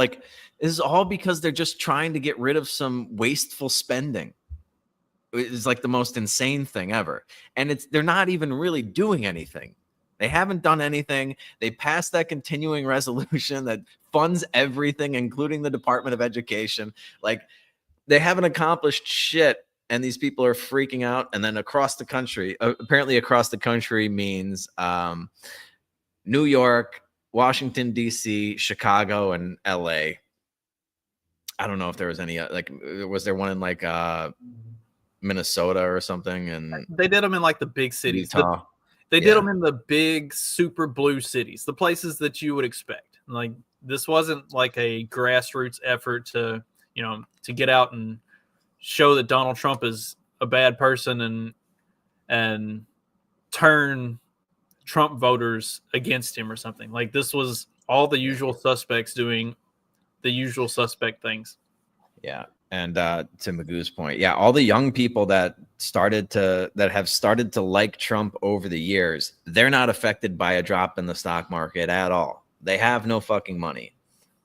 Speaker 7: because they're just trying to get rid of some wasteful spending. It's like the most insane thing ever. And they're not even really doing anything. They haven't done anything. They passed that continuing resolution that funds everything, including the Department of Education. Like they haven't accomplished shit. And these people are freaking out. And then across the country, apparently across the country means New York, Washington, D.C., Chicago, and L.A. I don't know if there was any, was there one in like Minnesota or something? And
Speaker 8: they did them in like the big cities.
Speaker 7: Utah.
Speaker 8: They did them in the big super blue cities, the places that you would expect. Like this wasn't like a grassroots effort to get out and show that Donald Trump is a bad person and turn Trump voters against him or something. Like this was all the usual suspects doing the usual suspect things.
Speaker 7: Yeah. And to Magoo's point, yeah, all the young people that have started to like Trump over the years, they're not affected by a drop in the stock market at all. They have no fucking money.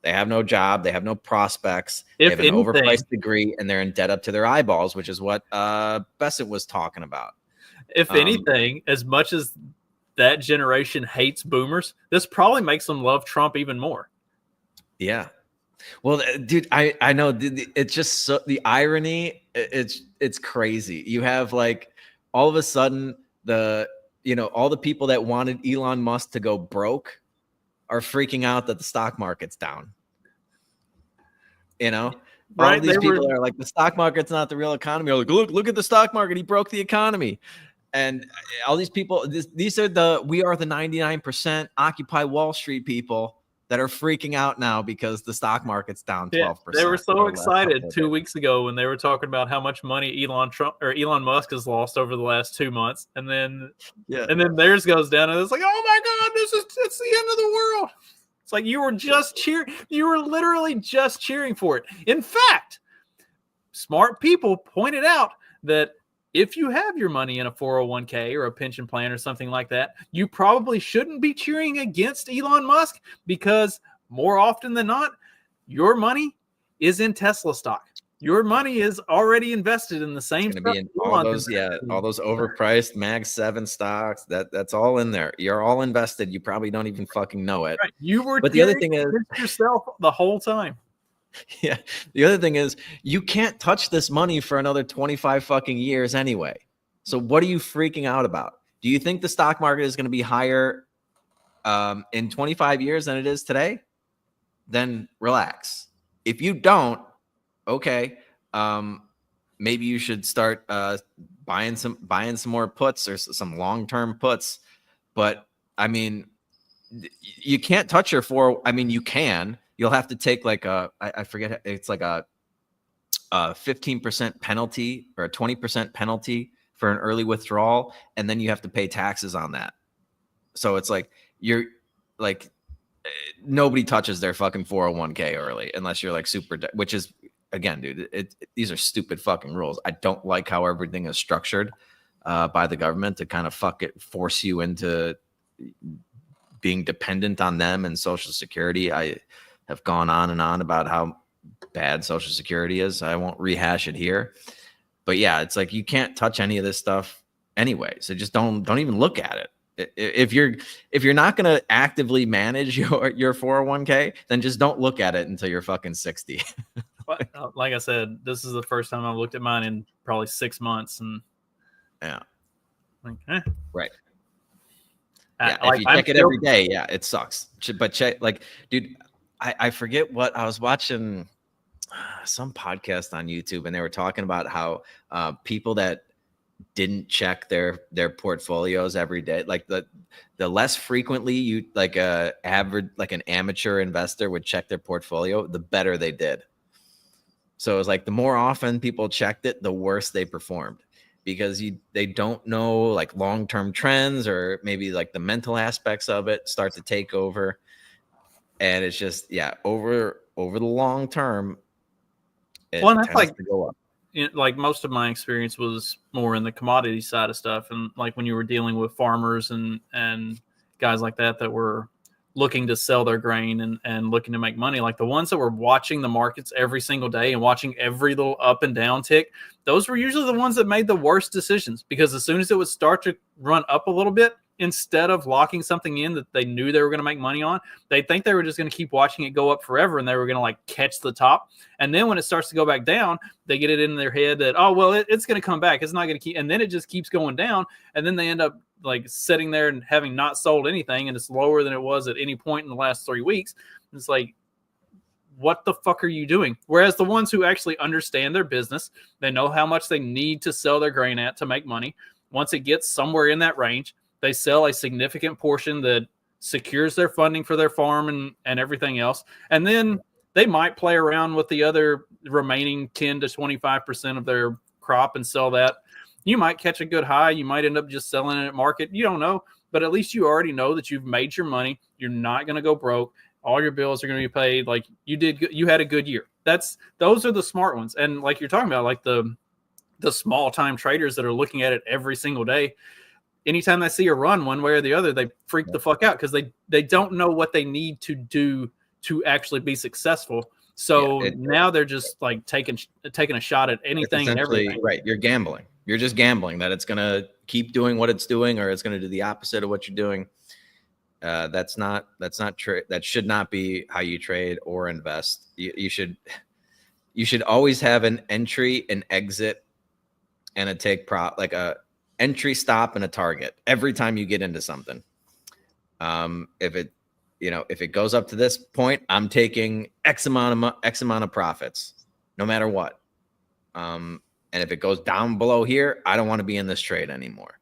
Speaker 7: They have no job. They have no prospects. They have an overpriced degree, and they're in debt up to their eyeballs, which is what Bessett was talking about.
Speaker 8: If anything, as much as that generation hates boomers, this probably makes them love Trump even more.
Speaker 7: Yeah. Well, dude, I know it's just the irony. It's crazy. You have like all of a sudden all the people that wanted Elon Musk to go broke are freaking out that the stock market's down. All of these people are like, the stock market's not the real economy. Or like, look at the stock market. He broke the economy. And all these people, these are we are the 99% Occupy Wall Street people that are freaking out now because the stock market's down 12%.
Speaker 8: Yeah, they were so excited 2 weeks ago when they were talking about how much money Elon Musk has lost over the last 2 months, and then theirs goes down, and it's like, oh my God, it's the end of the world. It's like you were literally just cheering for it. In fact, smart people pointed out that if you have your money in a 401k or a pension plan or something like that, you probably shouldn't be cheering against Elon Musk because more often than not, your money is in Tesla stock. Your money is already invested in the same stuff.
Speaker 7: Be in all those overpriced Mag 7 stocks. That's all in there. You're all invested. You probably don't even fucking know it.
Speaker 8: Right. You were,
Speaker 7: but the other thing is
Speaker 8: yourself the whole time.
Speaker 7: Yeah. The other thing is you can't touch this money for another 25 fucking years anyway. So what are you freaking out about? Do you think the stock market is going to be higher in 25 years than it is today? Then relax. If you don't, okay, maybe you should start buying some more puts or some long-term puts. But I mean, you can't touch your you can. You'll have to take like I forget, it's like a 15% penalty or a 20% penalty for an early withdrawal, and then you have to pay taxes on that. So it's like you're like nobody touches their fucking 401k early unless you're like super, which is again, dude, these are stupid fucking rules. I don't like how everything is structured by the government to kind of force you into being dependent on them and Social Security. I have gone on and on about how bad Social Security is. I won't rehash it here, but yeah, it's like you can't touch any of this stuff anyway. So just don't even look at it. If you're not going to actively manage your 401k, then just don't look at it until you're fucking 60.
Speaker 8: Like I said, this is the first time I've looked at mine in probably 6 months, and
Speaker 7: yeah,
Speaker 8: like,
Speaker 7: right. Yeah, if you check it every day, yeah, it sucks. But check, like, dude, I forget what I was watching some podcast on YouTube, and they were talking about how people that didn't check their portfolios every day, like the less frequently you like an amateur investor would check their portfolio, the better they did. So it was like the more often people checked it, the worse they performed, because they don't know like long-term trends, or maybe like the mental aspects of it start to take over. and it's just over the long term, it
Speaker 8: Well, and that's
Speaker 7: tends
Speaker 8: like
Speaker 7: to go up.
Speaker 8: like most of my experience was more in the commodity side of stuff, and like when you were dealing with farmers and guys like that were looking to sell their grain and looking to make money, like the ones that were watching the markets every single day and watching every little up and down tick, those were usually the ones that made the worst decisions, because as soon as it would start to run up a little bit, instead of locking something in that they knew they were going to make money on, they think they were just going to keep watching it go up forever, and they were going to like catch the top. And then when it starts to go back down, they get it in their head that, oh, well, it's going to come back. It's not going to keep. And then it just keeps going down. And then they end up like sitting there and having not sold anything, and it's lower than it was at any point in the last 3 weeks. It's like, what the fuck are you doing? Whereas the ones who actually understand their business, they know how much they need to sell their grain at to make money. Once it gets somewhere in that range, they sell a significant portion that secures their funding for their farm and everything else. And then they might play around with the other remaining 10 to 25% of their crop and sell that. You might catch a good high. You might end up just selling it at market. You don't know, but at least you already know that you've made your money. You're not going to go broke. All your bills are going to be paid. Like you had a good year. Those are the smart ones. And like you're talking about, like the small time traders that are looking at it every single day, anytime they see a run one way or the other, they freak the fuck out because they don't know what they need to do to actually be successful. So now they're just like taking a shot at anything and everything.
Speaker 7: Right. You're gambling. You're just gambling that it's going to keep doing what it's doing, or it's going to do the opposite of what you're doing. That's not true. That should not be how you trade or invest. You should always have an entry, an exit, and a take prop, like a entry, stop, and a target every time you get into something. If it goes up to this point, I'm taking X amount of profits, no matter what. And if it goes down below here, I don't want to be in this trade anymore.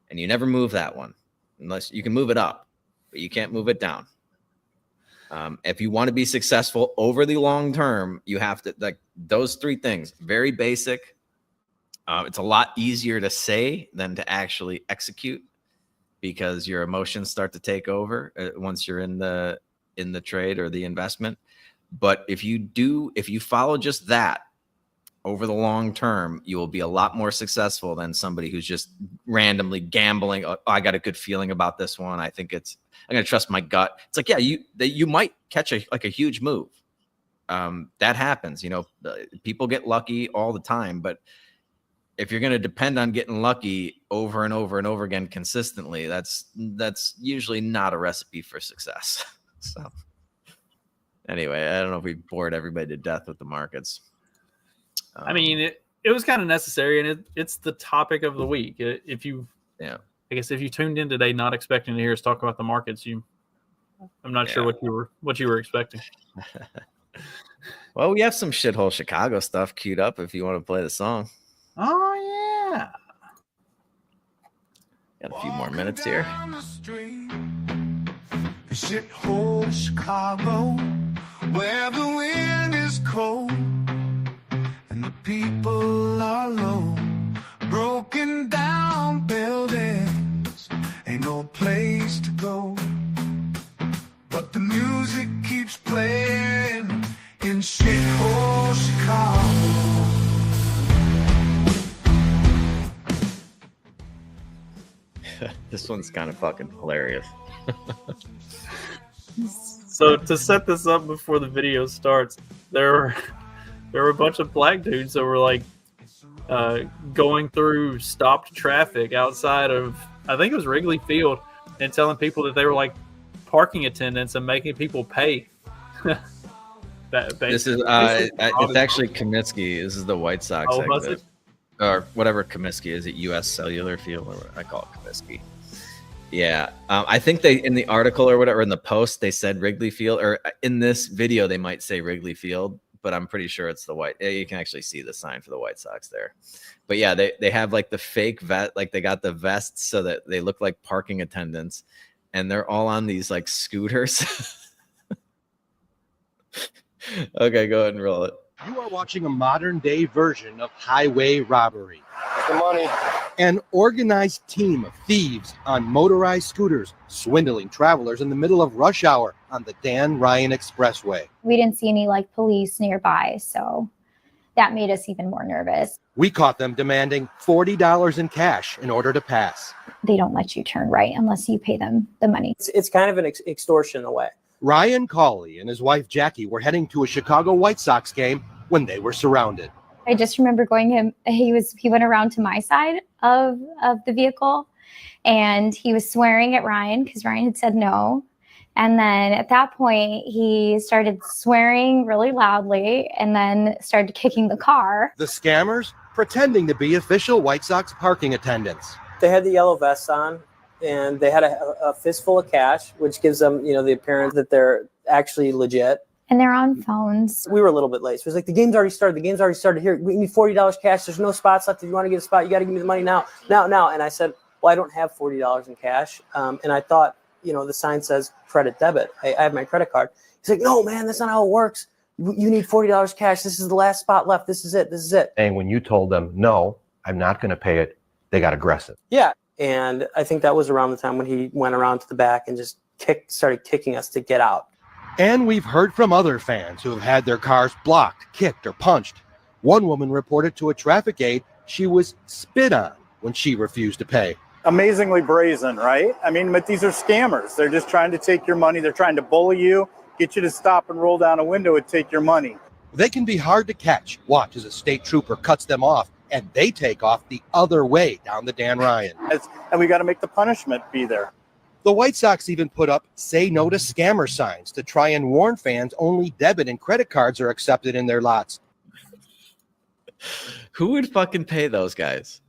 Speaker 7: And you never move that one, unless you can move it up, but you can't move it down. If you want to be successful over the long term, you have to, like, those three things, very basic. It's a lot easier to say than to actually execute, because your emotions start to take over once you're in the trade or the investment. But if you follow just that over the long term, you will be a lot more successful than somebody who's just randomly gambling. Oh, I got a good feeling about this one. I'm going to trust my gut. It's like, yeah, you might catch a huge move. That happens. People get lucky all the time, but if you're going to depend on getting lucky over and over and over again consistently, that's usually not a recipe for success. So anyway, I don't know if we bored everybody to death with the markets.
Speaker 8: I mean, it was kind of necessary, and it's the topic of the week. I guess if you tuned in today not expecting to hear us talk about the markets, I'm not sure what you were expecting.
Speaker 7: Well, we have some shithole Chicago stuff queued up if you want to play the song.
Speaker 8: Oh yeah.
Speaker 7: Got a few more minutes here.
Speaker 6: Shithole Chicago, where the wind is cold and the people are low. Broken down buildings, ain't no place to go. But the music keeps playing in shithole Chicago.
Speaker 7: This one's kind of fucking hilarious.
Speaker 8: So to set this up before the video starts, there were a bunch of black dudes that were like going through stopped traffic outside of, I think it was Wrigley Field, and telling people that they were like parking attendants and making people pay.
Speaker 7: This is it's actually Comiskey. This is the White Sox exit, or whatever Comiskey is at U.S. Cellular Field, or I call it Comiskey. Yeah, I think they, in the article or whatever, in the post, they said Wrigley Field, or in this video they might say Wrigley Field, but I'm pretty sure it's the White. You can actually see the sign for the White Sox there. But yeah, they have like the fake vest, like they got the vests so that they look like parking attendants, and they're all on these like scooters. Okay, go ahead and roll it.
Speaker 11: You are watching a modern-day version of highway robbery.
Speaker 12: The money.
Speaker 11: An organized team of thieves on motorized scooters swindling travelers in the middle of rush hour on the Dan Ryan Expressway.
Speaker 13: We didn't see any police nearby, so that made us even more nervous.
Speaker 11: We caught them demanding $40 in cash in order to pass.
Speaker 13: They don't let you turn right unless you pay them the money.
Speaker 14: It's kind of an extortion in a way.
Speaker 11: Ryan Cawley and his wife Jackie were heading to a Chicago White Sox game when they were surrounded.
Speaker 13: I just remember he went around to my side of the vehicle, and he was swearing at Ryan because Ryan had said no. And then at that point, he started swearing really loudly and then started kicking the car.
Speaker 11: The scammers pretending to be official White Sox parking attendants.
Speaker 14: They had the yellow vests on, and they had a fistful of cash, which gives them, the appearance that they're actually legit.
Speaker 13: And they're on phones.
Speaker 14: We were a little bit late. So it was like, the game's already started. Here, we need $40 cash. There's no spots left. If you want to get a spot, you got to give me the money now. And I said, well, I don't have $40 in cash. And I thought, the sign says credit debit. I have my credit card. He's like, no, man, that's not how it works. You need $40 cash. This is the last spot left. This is it.
Speaker 15: And when you told them, no, I'm not going to pay it, they got aggressive.
Speaker 14: Yeah. And I think that was around the time when he went around to the back and just started kicking us to get out.
Speaker 11: And we've heard from other fans who have had their cars blocked, kicked, or punched. One woman reported to a traffic aide she was spit on when she refused to pay.
Speaker 16: Amazingly brazen, right? I mean, but these are scammers. They're just trying to take your money. They're trying to bully you, get you to stop and roll down a window and take your money.
Speaker 11: They can be hard to catch. Watch as a state trooper cuts them off, and they take off the other way down the Dan Ryan.
Speaker 16: And we got to make the punishment be there.
Speaker 11: The White Sox even put up "Say No to Scammer" signs to try and warn fans only debit and credit cards are accepted in their lots.
Speaker 7: Who would fucking pay those guys?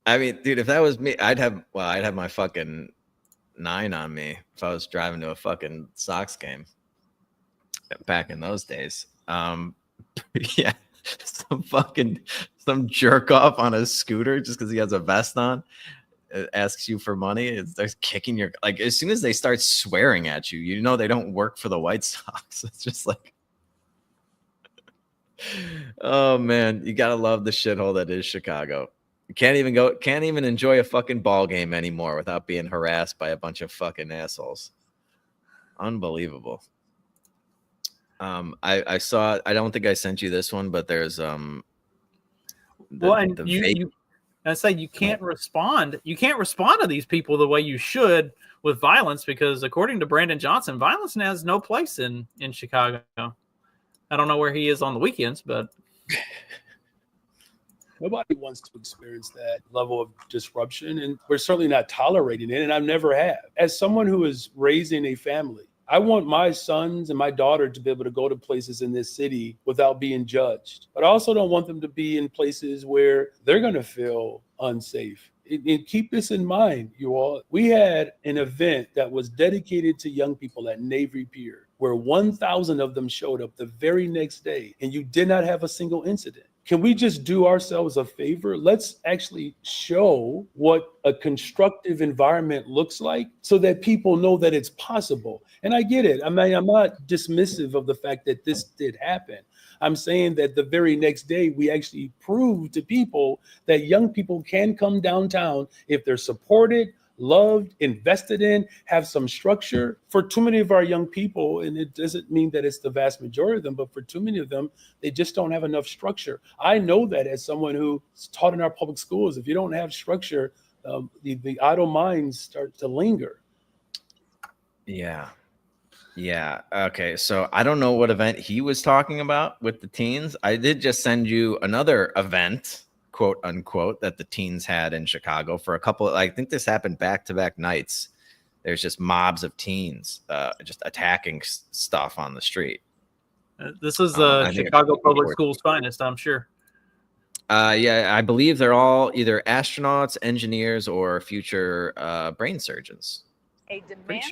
Speaker 7: I mean, dude, if that was me, I'd have my fucking 9 on me if I was driving to a fucking Sox game back in those days. Yeah, some jerk off on a scooter just because he has a vest on. Asks you for money, it starts kicking your, as soon as they start swearing at you, they don't work for the White Sox. It's just like, oh man, you gotta love the shithole that is Chicago. You can't even enjoy a fucking ball game anymore without being harassed by a bunch of fucking assholes. Unbelievable. I saw, I don't think I sent you this one, but there's
Speaker 8: I say you can't respond. You can't respond to these people the way you should with violence, because according to Brandon Johnson, violence has no place in Chicago. I don't know where he is on the weekends, but
Speaker 17: nobody wants to experience that level of disruption, and we're certainly not tolerating it, and I never have. As someone who is raising a family, I want my sons and my daughter to be able to go to places in this city without being judged. But I also don't want them to be in places where they're going to feel unsafe. And keep this in mind, you all. We had an event that was dedicated to young people at Navy Pier, where 1,000 of them showed up the very next day, and you did not have a single incident. Can we just do ourselves a favor? Let's actually show what a constructive environment looks like so that people know that it's possible. And I get it. I mean, I'm not dismissive of the fact that this did happen. I'm saying that the very next day, we actually proved to people that young people can come downtown if they're supported, loved, invested in, have some structure. For too many of our young people, and it doesn't mean that it's the vast majority of them, but for too many of them, they just don't have enough structure. I know that as someone who's taught in our public schools, if you don't have structure, the idle minds start to linger.
Speaker 7: Yeah. Okay. So I don't know what event he was talking about with the teens. I did just send you another event, quote unquote, that the teens had in Chicago for a couple. I think this happened back-to-back nights. There's just mobs of teens just attacking stuff on the street.
Speaker 8: This is Chicago Public Schools finest, I'm sure.
Speaker 7: Yeah, I believe they're all either astronauts, engineers, or future brain surgeons.
Speaker 18: A demand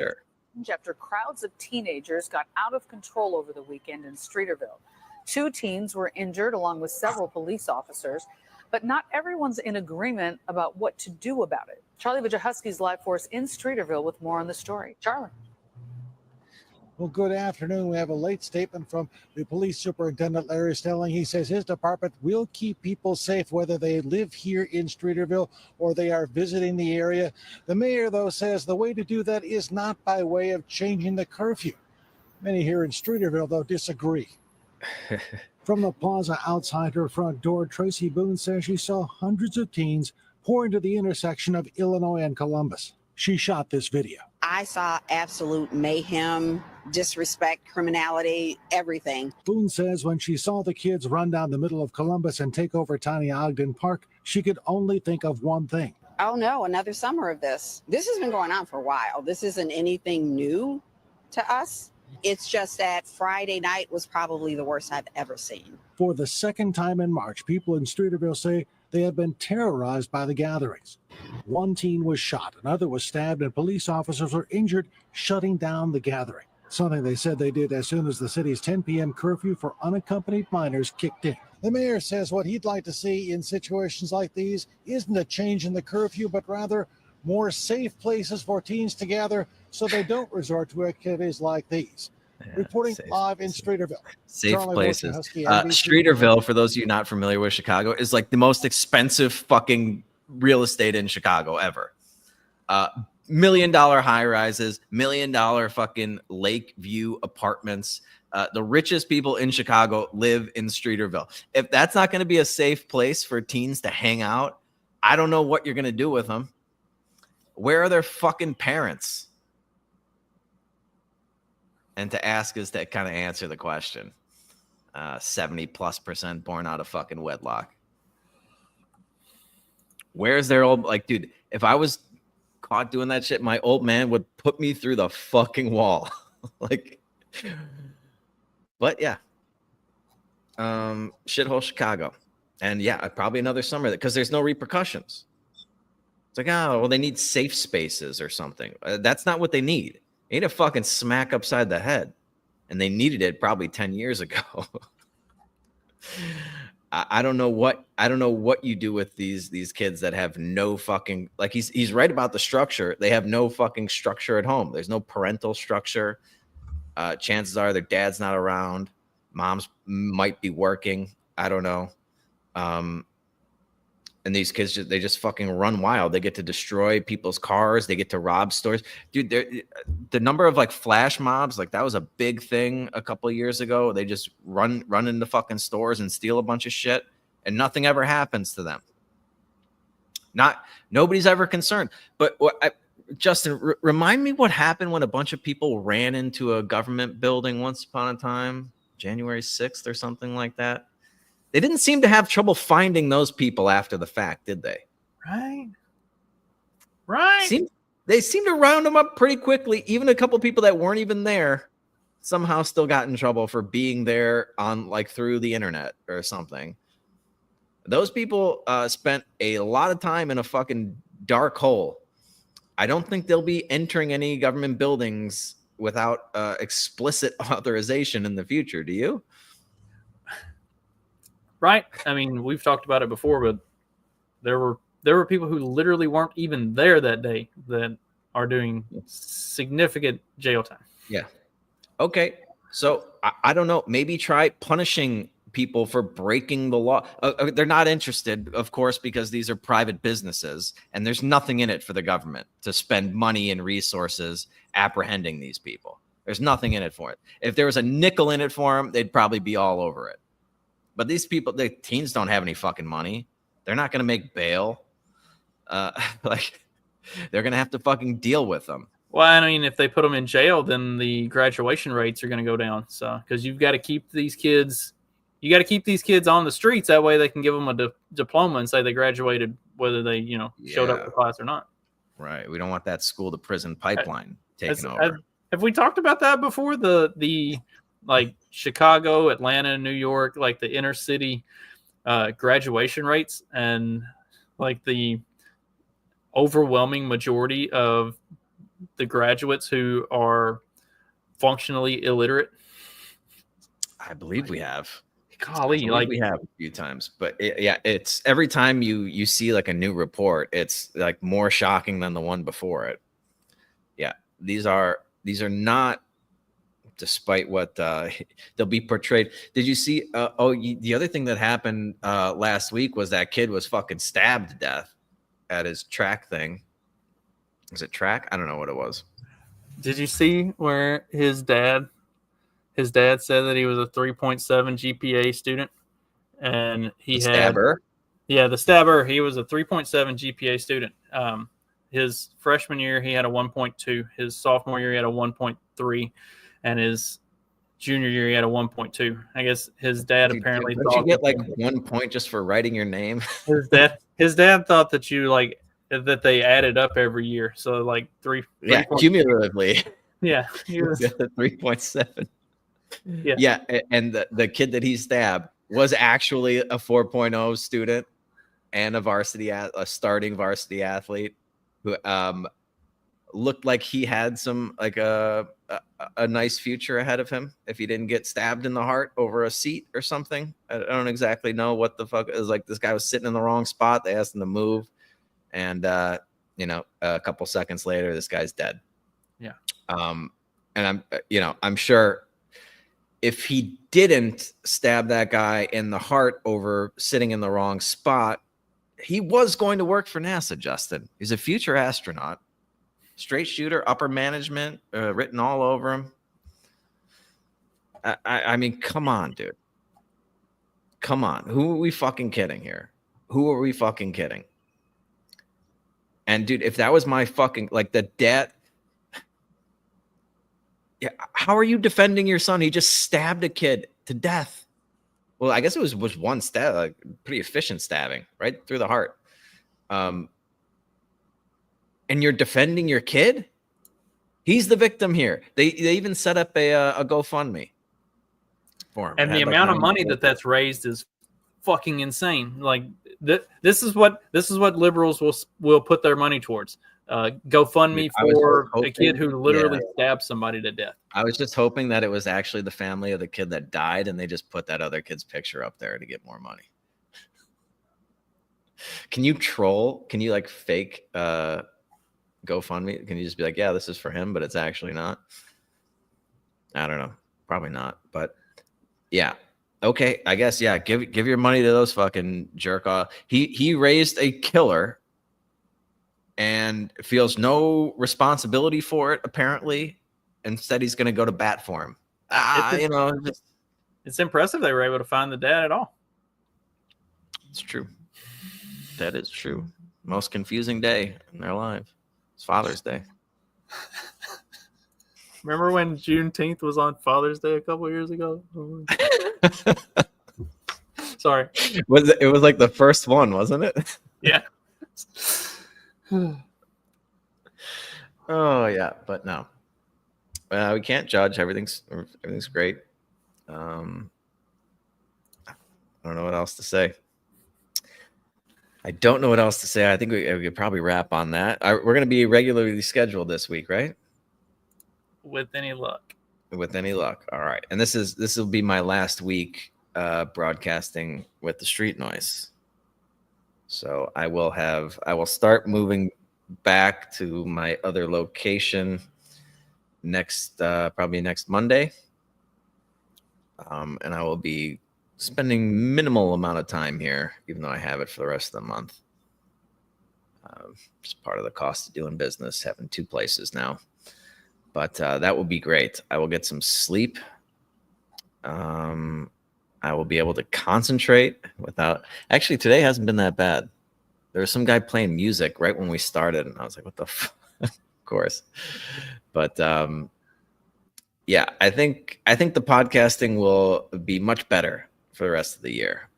Speaker 18: after crowds of teenagers got out of control over the weekend in Streeterville. 2 teens were injured along with several police officers, but not everyone's in agreement about what to do about it. Charlie Wojciechowski's live for us in Streeterville with more on the story. Charlie.
Speaker 12: Well, good afternoon. We have a late statement from the police superintendent, Larry Stelling. He says his department will keep people safe whether they live here in Streeterville or they are visiting the area. The mayor, though, says the way to do that is not by way of changing the curfew. Many here in Streeterville, though, disagree. From the plaza outside her front door, Tracy Boone says she saw hundreds of teens pour into the intersection of Illinois and Columbus. She shot this video.
Speaker 19: I saw absolute mayhem, disrespect, criminality, everything.
Speaker 12: Boone says when she saw the kids run down the middle of Columbus and take over tiny Ogden Park, she could only think of one thing.
Speaker 19: Oh no, another summer of this. This has been going on for a while. This isn't anything new to us. It's just that Friday night was probably the worst I've ever seen.
Speaker 12: For the second time in March, people in Streeterville say they have been terrorized by the gatherings. One teen was shot, another was stabbed, and police officers were injured shutting down the gathering, something they said they did as soon as the city's 10 p.m. curfew for unaccompanied minors kicked in. The mayor says what he'd like to see in situations like these isn't a change in the curfew, but rather more safe places for teens to gather so they don't resort to activities like these. Reporting live in Streeterville.
Speaker 7: Safe
Speaker 12: Charlie
Speaker 7: places.
Speaker 12: Wojciechowski, NBC.
Speaker 7: Streeterville, for those of you not familiar with Chicago, is like the most expensive fucking real estate in Chicago ever. $1 million high rises, $1 million fucking lake view apartments. The richest people in Chicago live in Streeterville. If that's not going to be a safe place for teens to hang out, I don't know what you're going to do with them. Where are their fucking parents? And to ask is to kind of answer the question. 70+% born out of fucking wedlock. Where's their old, like, dude, if I was caught doing that shit, my old man would put me through the fucking wall. Like, but yeah. Shithole Chicago. And yeah, probably another summer because there's no repercussions. It's like, oh, well, they need safe spaces or something. That's not what they need. They need a fucking smack upside the head. And they needed it probably 10 years ago. I don't know what you do with these kids that have no fucking, like, he's right about the structure. They have no fucking structure at home. There's no parental structure. Chances are their dad's not around. Moms might be working. I don't know. And these kids, they just fucking run wild. They get to destroy people's cars. They get to rob stores. Dude, the number of like flash mobs, like that was a big thing a couple of years ago. They just run into fucking stores and steal a bunch of shit and nothing ever happens to them. Nobody's ever concerned. But Justin, remind me what happened when a bunch of people ran into a government building once upon a time, January 6th or something like that. They didn't seem to have trouble finding those people after the fact, did they?
Speaker 8: Right.
Speaker 7: They seemed to round them up pretty quickly. Even a couple people that weren't even there somehow still got in trouble for being there on like through the internet or something. Those people spent a lot of time in a fucking dark hole. I don't think they'll be entering any government buildings without explicit authorization in the future. Do you?
Speaker 8: Right. I mean, we've talked about it before, but there were people who literally weren't even there that day that are doing significant jail time.
Speaker 7: Yeah. Okay. So I don't know. Maybe try punishing people for breaking the law. They're not interested, of course, because these are private businesses and there's nothing in it for the government to spend money and resources apprehending these people. There's nothing in it for it. If there was a nickel in it for them, they'd probably be all over it. But these people, the teens don't have any fucking money. They're not going to make bail. Like, they're going to have to fucking deal with them.
Speaker 8: Well, I mean, if they put them in jail, then the graduation rates are going to go down. So, because you've got to keep these kids, on the streets. That way they can give them a diploma and say they graduated, whether they, showed up for class or not.
Speaker 7: Right. We don't want that school to prison pipeline taken over.
Speaker 8: Have we talked about that before? The like Chicago, Atlanta, New York, like the inner city graduation rates, and like the overwhelming majority of the graduates who are functionally illiterate.
Speaker 7: I believe we have.
Speaker 8: Golly,
Speaker 7: we have a few times, but it's every time you see like a new report, it's like more shocking than the one before it. Yeah, these are not despite what they'll be portrayed. Did you see? The other thing that happened last week was that kid was fucking stabbed to death at his track thing. Was it track? I don't know what it was.
Speaker 8: Did you see where his dad said that he was a 3.7 GPA student, and he
Speaker 7: The
Speaker 8: had
Speaker 7: stabber?
Speaker 8: Yeah, the stabber. He was a 3.7 GPA student. His freshman year, he had a 1.2. His sophomore year, he had a 1.3, and his junior year, he had a 1.2. I guess his dad apparently
Speaker 7: Don't
Speaker 8: thought
Speaker 7: you get
Speaker 8: that
Speaker 7: like 1 point just for writing your name?
Speaker 8: his dad thought that that they added up every year. So like three.
Speaker 7: Yeah,
Speaker 8: 3.
Speaker 7: cumulatively.
Speaker 8: Yeah, he was
Speaker 7: 3.7.
Speaker 8: Yeah.
Speaker 7: Yeah, and the kid that he stabbed was actually a 4.0 student and a starting varsity athlete who looked like he had some like a nice future ahead of him if he didn't get stabbed in the heart over a seat or something. I don't exactly know what the fuck. It was like this guy was sitting in the wrong spot. They asked him to move, and a couple seconds later, this guy's dead.
Speaker 8: Yeah.
Speaker 7: And I'm sure if he didn't stab that guy in the heart over sitting in the wrong spot, he was going to work for NASA, Justin. He's a future astronaut, straight shooter, upper management, written all over him. I mean, come on, dude. Come on. Who are we fucking kidding here? Who are we fucking kidding? And dude, if that was my fucking, like the dad, yeah, how are you defending your son? He just stabbed a kid to death. Well, I guess it was one stab, like pretty efficient stabbing right through the heart. And you're defending your kid? He's the victim here. They even set up a GoFundMe for him.
Speaker 8: And the amount of money that's raised is fucking insane. Like this is what liberals will put their money towards. GoFundMe for a kid who literally stabbed somebody to death.
Speaker 7: I was just hoping that it was actually the family of the kid that died, and they just put that other kid's picture up there to get more money. Can you troll? Can you like fake GoFundMe? Can you just be like, yeah, this is for him, but it's actually not? I don't know. Probably not. But yeah. Okay. I guess, yeah. Give your money to those fucking jerk off. He raised a killer and feels no responsibility for it, apparently. Instead, he's going to go to bat for him.
Speaker 8: It's impressive they were able to find the dad at all.
Speaker 7: It's true. That is true. Most confusing day in their life. It's Father's Day.
Speaker 8: Remember when Juneteenth was on Father's Day a couple of years ago? Sorry.
Speaker 7: It was like the first one, wasn't it?
Speaker 8: Yeah.
Speaker 7: Oh yeah, but no. We can't judge. Everything's great. I don't know what else to say. I don't know what else to say. I think we could probably wrap on that. We're going to be regularly scheduled this week, right?
Speaker 8: With any luck.
Speaker 7: With any luck. All right. And this will be my last week broadcasting with the Street Noise. So I will start moving back to my other location probably next Monday. And I will be spending minimal amount of time here, even though I have it for the rest of the month. Just part of the cost of doing business, having two places now. But that will be great. I will get some sleep. I will be able to concentrate without... Actually, today hasn't been that bad. There was some guy playing music right when we started, and I was like, what the fuck? Of course. But yeah, I think the podcasting will be much better for the rest of the year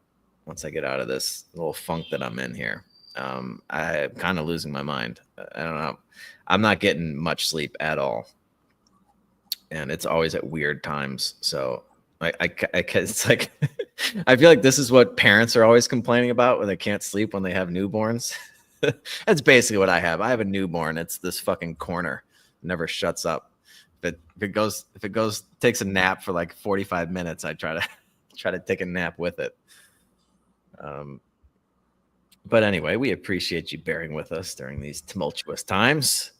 Speaker 7: once I get out of this little funk that I'm in here. I'm kind of losing my mind. I don't know. I'm not getting much sleep at all, and it's always at weird times. So it's like I feel like this is what parents are always complaining about when they can't sleep when they have newborns. That's basically what I have. I have a newborn. It's this fucking corner. It never shuts up. If it goes takes a nap for like 45 minutes, I try to take a nap with it. But anyway, we appreciate you bearing with us during these tumultuous times.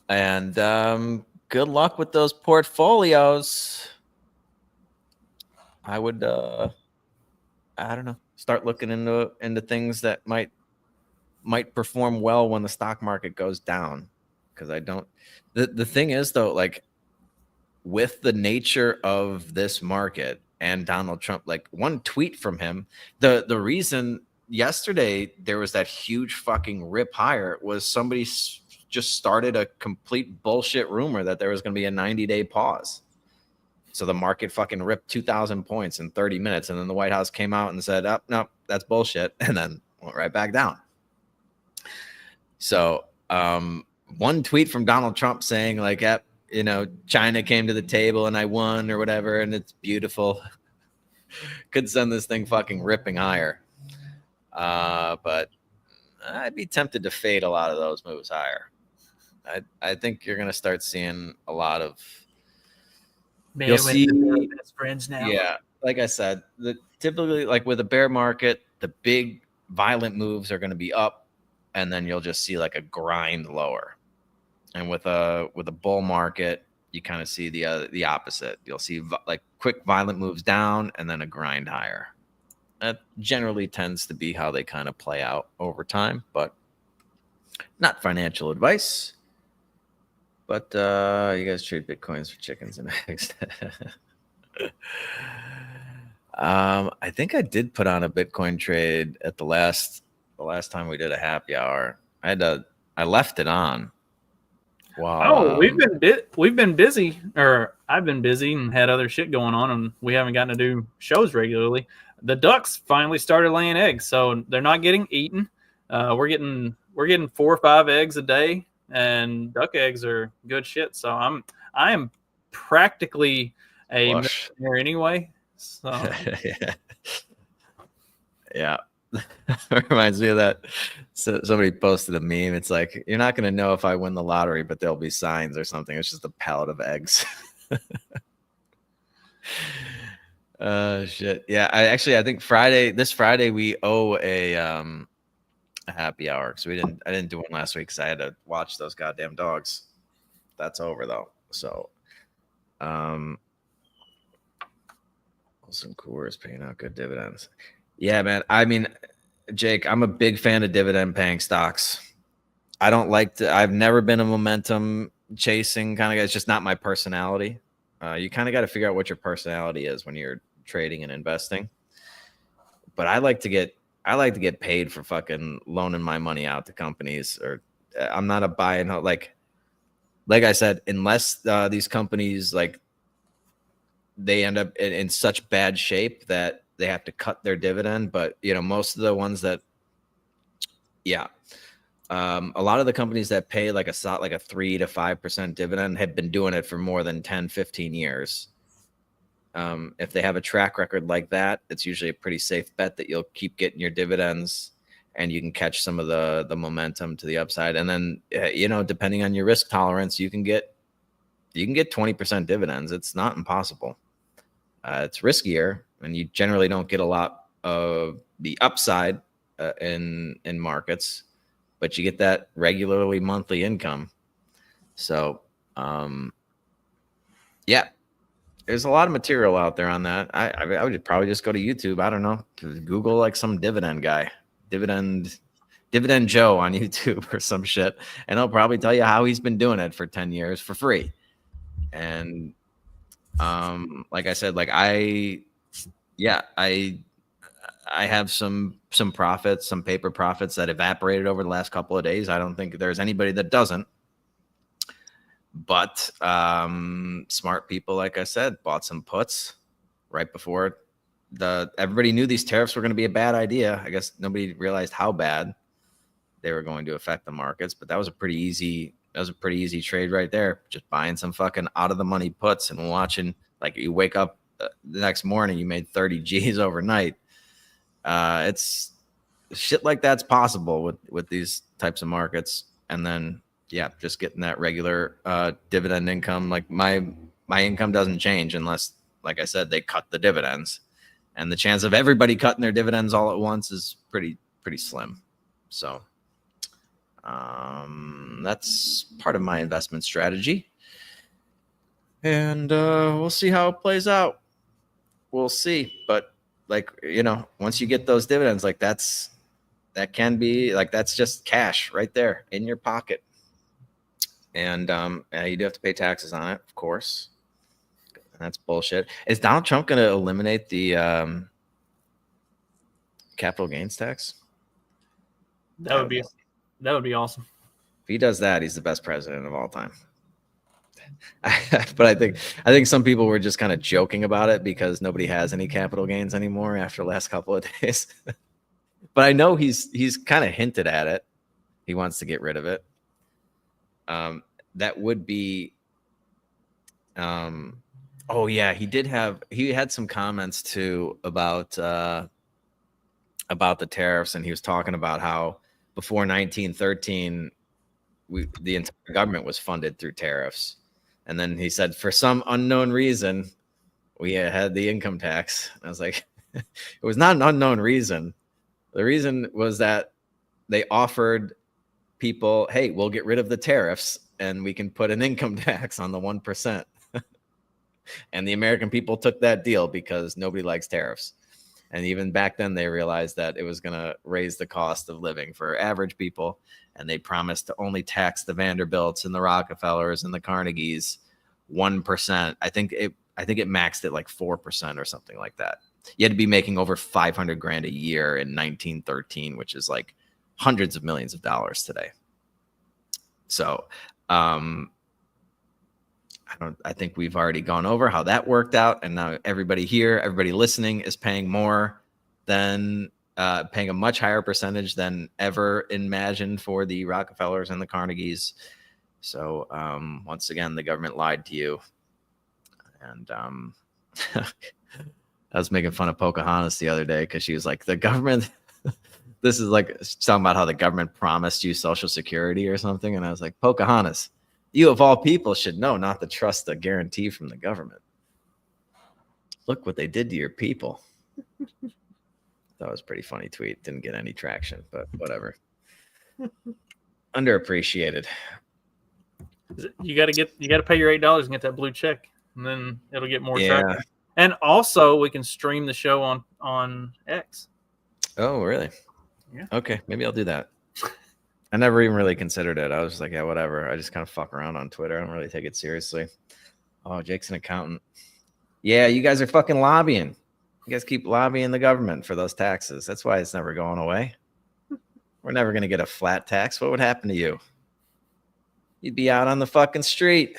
Speaker 7: And good luck with those portfolios. I would, I don't know, start looking into things that might perform well when the stock market goes down. Because I don't. The thing is though, like with the nature of this market and Donald Trump, like one tweet from him, the reason yesterday there was that huge fucking rip higher was somebody just started a complete bullshit rumor that there was going to be a 90-day pause. So the market fucking ripped 2,000 points in 30 minutes. And then the White House came out and said, oh, no, that's bullshit. And then went right back down. So one tweet from Donald Trump saying like, you know, China came to the table and I won or whatever. And it's beautiful. Could send this thing fucking ripping higher. But I'd be tempted to fade a lot of those moves higher. I think you're going to start seeing a lot of, you'll see
Speaker 8: best friends now.
Speaker 7: Yeah, like I said, typically like with a bear market, the big violent moves are going to be up, and then you'll just see like a grind lower. And with a bull market, you kind of see the opposite. You'll see like quick violent moves down and then a grind higher. That generally tends to be how they kind of play out over time, but not financial advice. But you guys trade Bitcoins for chickens and eggs. I think I did put on a Bitcoin trade at the last time we did a happy hour. I left it on. Wow.
Speaker 8: Oh, we've been busy, or I've been busy and had other shit going on, and we haven't gotten to do shows regularly. The ducks finally started laying eggs, so they're not getting eaten. We're getting 4 or 5 eggs a day, and duck eggs are good shit. So I am practically a millionaire anyway. So
Speaker 7: yeah. Reminds me of that. So somebody posted a meme. It's like, you're not going to know if I win the lottery, but there'll be signs or something. It's just a pallet of eggs. Shit. Yeah. I think this Friday we owe a happy hour because I didn't do one last week because I had to watch those goddamn dogs. That's over though. So, Wilson Coors paying out good dividends. Yeah, man. I mean, Jake, I'm a big fan of dividend paying stocks. I don't like to, I've never been a momentum chasing kind of guy. It's just not my personality. You kind of got to figure out what your personality is when you're trading and investing. But I like to get paid for fucking loaning my money out to companies, or I'm not a buy and hold. Like I said, unless these companies like they end up in such bad shape that they have to cut their dividend. But you know, most of the ones that, a lot of the companies that pay like a 3 to 5% dividend have been doing it for more than 10, 15 years. If they have a track record like that, it's usually a pretty safe bet that you'll keep getting your dividends and you can catch some of the momentum to the upside. And then, you know, depending on your risk tolerance, you can get 20% dividends. It's not impossible. It's riskier, and you generally don't get a lot of the upside in markets, but you get that regularly monthly income. So, yeah, there's a lot of material out there on that. I would probably just go to YouTube. I don't know, Google like some dividend guy, dividend Joe on YouTube or some shit, and he'll probably tell you how he's been doing it for 10 years for free. And like I said, like I have some profits, some paper profits that evaporated over the last couple of days. I don't think there's anybody that doesn't. But smart people, like I said, bought some puts right before everybody knew these tariffs were going to be a bad idea. I guess nobody realized how bad they were going to affect the markets, but that was a pretty easy trade right there. Just buying some fucking out of the money puts and watching, like you wake up the next morning, you made 30 G's overnight. It's shit like that's possible with these types of markets. And then, yeah, just getting that regular dividend income. Like my income doesn't change unless, like I said, they cut the dividends, and the chance of everybody cutting their dividends all at once is pretty slim. So that's part of my investment strategy. And we'll see how it plays out. We'll see. But like, once you get those dividends, like that can be like, that's just cash right there in your pocket. And you do have to pay taxes on it, of course. That's bullshit. Is Donald Trump going to eliminate the capital gains tax?
Speaker 8: That would be awesome.
Speaker 7: If he does that, he's the best president of all time. But I think some people were just kind of joking about it because nobody has any capital gains anymore after the last couple of days. But I know he's kind of hinted at it. He wants to get rid of it. That would be oh yeah, he had some comments too about the tariffs, and he was talking about how before 1913 the entire government was funded through tariffs. And then he said, for some unknown reason, we had the income tax. And I was like, it was not an unknown reason. The reason was that they offered people, hey, we'll get rid of the tariffs and we can put an income tax on the 1%. And the American people took that deal because nobody likes tariffs. And even back then, they realized that it was going to raise the cost of living for average people. And they promised to only tax the Vanderbilts and the Rockefellers and the Carnegies 1%. I think it maxed at like 4% or something like that. You had to be making over $500,000 a year in 1913, which is like hundreds of millions of dollars today. So I think we've already gone over how that worked out. And now everybody listening is paying more than paying a much higher percentage than ever imagined for the Rockefellers and the Carnegies. So once again, the government lied to you. And I was making fun of Pocahontas the other day because she was like, the government, this is like talking about how the government promised you Social Security or something. And I was like, Pocahontas, you of all people should know not to trust a guarantee from the government. Look what they did to your people. That was a pretty funny tweet. Didn't get any traction, but whatever. Underappreciated.
Speaker 8: You got to pay your $8 and get that blue check, and then it'll get more traction.
Speaker 7: Yeah.
Speaker 8: And also, we can stream the show on X.
Speaker 7: Oh, really?
Speaker 8: Yeah.
Speaker 7: Okay, maybe I'll do that. I never even really considered it. I was just like, yeah, whatever. I just kind of fuck around on Twitter. I don't really take it seriously. Oh, Jake's an accountant. Yeah, you guys are fucking lobbying. You guys keep lobbying the government for those taxes. That's why it's never going away. We're never going to get a flat tax. What would happen to you? You'd be out on the fucking street.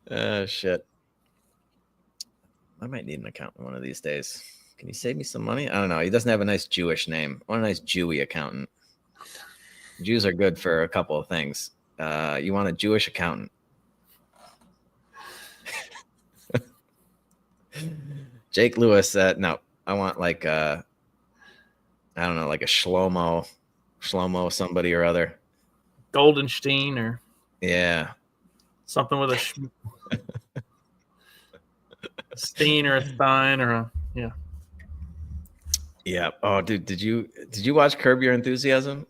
Speaker 7: Oh, shit. I might need an accountant one of these days. Can you save me some money? I don't know. He doesn't have a nice Jewish name. I want a nice Jewy accountant. Jews are good for a couple of things. You want a Jewish accountant. Jake Lewis said, no, I want like I don't know, like a Shlomo somebody or other.
Speaker 8: Goldenstein or something with a Steen or a Stein or a
Speaker 7: Yeah. Oh, dude, did you watch Curb Your Enthusiasm?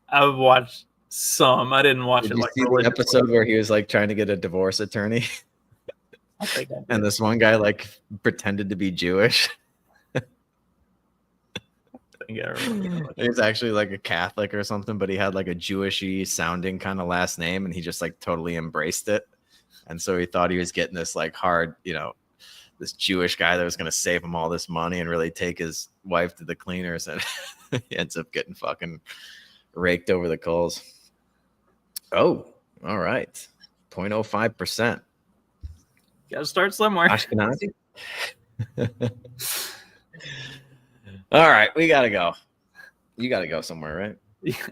Speaker 8: I've watched some. I didn't watch
Speaker 7: Did
Speaker 8: it
Speaker 7: you
Speaker 8: like
Speaker 7: see the episode where he was like trying to get a divorce attorney?
Speaker 8: I think I did.
Speaker 7: And this one guy like pretended to be Jewish. He's actually like a Catholic or something, but he had like a Jewishy sounding kind of last name, and he just like totally embraced it. And so he thought he was getting this like hard, this Jewish guy that was going to save him all this money and really take his wife to the cleaners, and he ends up getting fucking raked over the coals. Oh, all right. 0.05%.
Speaker 8: Got to start somewhere.
Speaker 7: Ashkenazi. All right, we got to go. You got to go somewhere, right?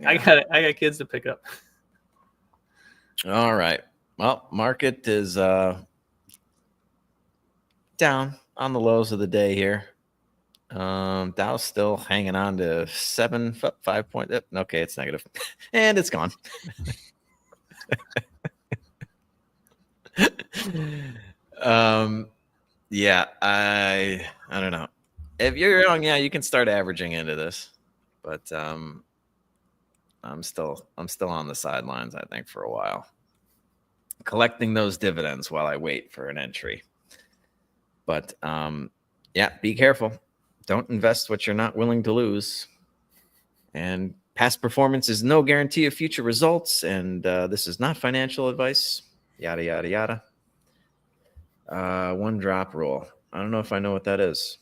Speaker 8: I got kids to pick up.
Speaker 7: All right. Well, market is down on the lows of the day here. Dow's still hanging on to 5 point. Okay, it's negative, and it's gone. Yeah, I don't know. If you're young, yeah, you can start averaging into this, but I'm still on the sidelines, I think, for a while. collecting those dividends while I wait for an entry. But yeah, be careful. Don't invest what you're not willing to lose. And past performance is no guarantee of future results. And this is not financial advice. Yada, yada, yada. One drop rule. I don't know if I know what that is.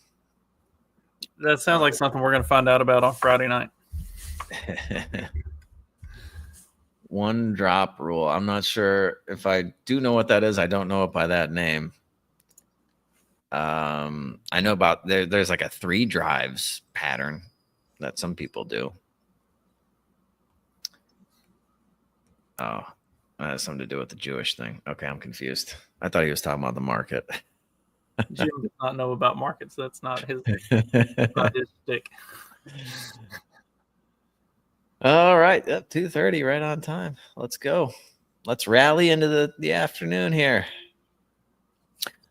Speaker 8: That sounds like something we're going to find out about on Friday night.
Speaker 7: One drop rule. I'm not sure if I do know what that is. I don't know it by that name. I know about there's like a 3 drives pattern that some people do. Oh, that has something to do with the Jewish thing. Okay, I'm confused. I thought he was talking about the market.
Speaker 8: Jim does not know about markets. That's not his stick.
Speaker 7: All right, 2:30, right on time. Let's go. Let's rally into the afternoon here.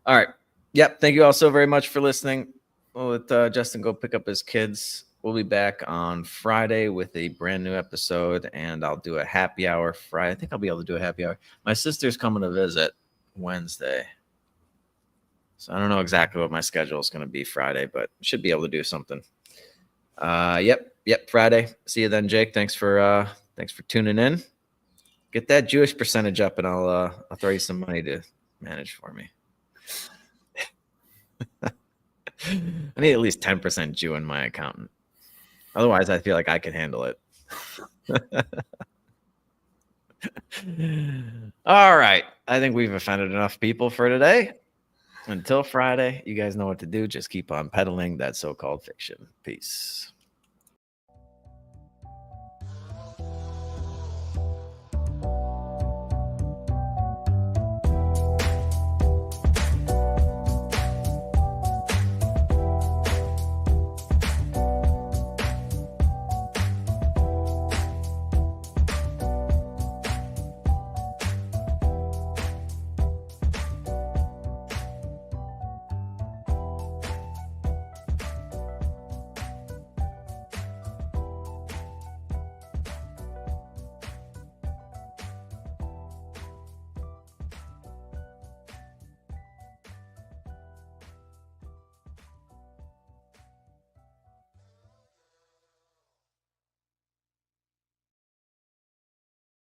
Speaker 7: All right. Yep. Thank you all so very much for listening. We'll let Justin go pick up his kids. We'll be back on Friday with a brand new episode, and I'll do a happy hour Friday. I think I'll be able to do a happy hour. My sister's coming to visit Wednesday, so I don't know exactly what my schedule is going to be Friday, but should be able to do something. Yep, Friday. See you then, Jake. Thanks for tuning in. Get that Jewish percentage up, and I'll throw you some money to manage for me. I need at least 10% Jew in my accountant. Otherwise, I feel like I can handle it. All right. I think we've offended enough people for today. Until Friday, you guys know what to do. Just keep on peddling that so-called fiction. Peace.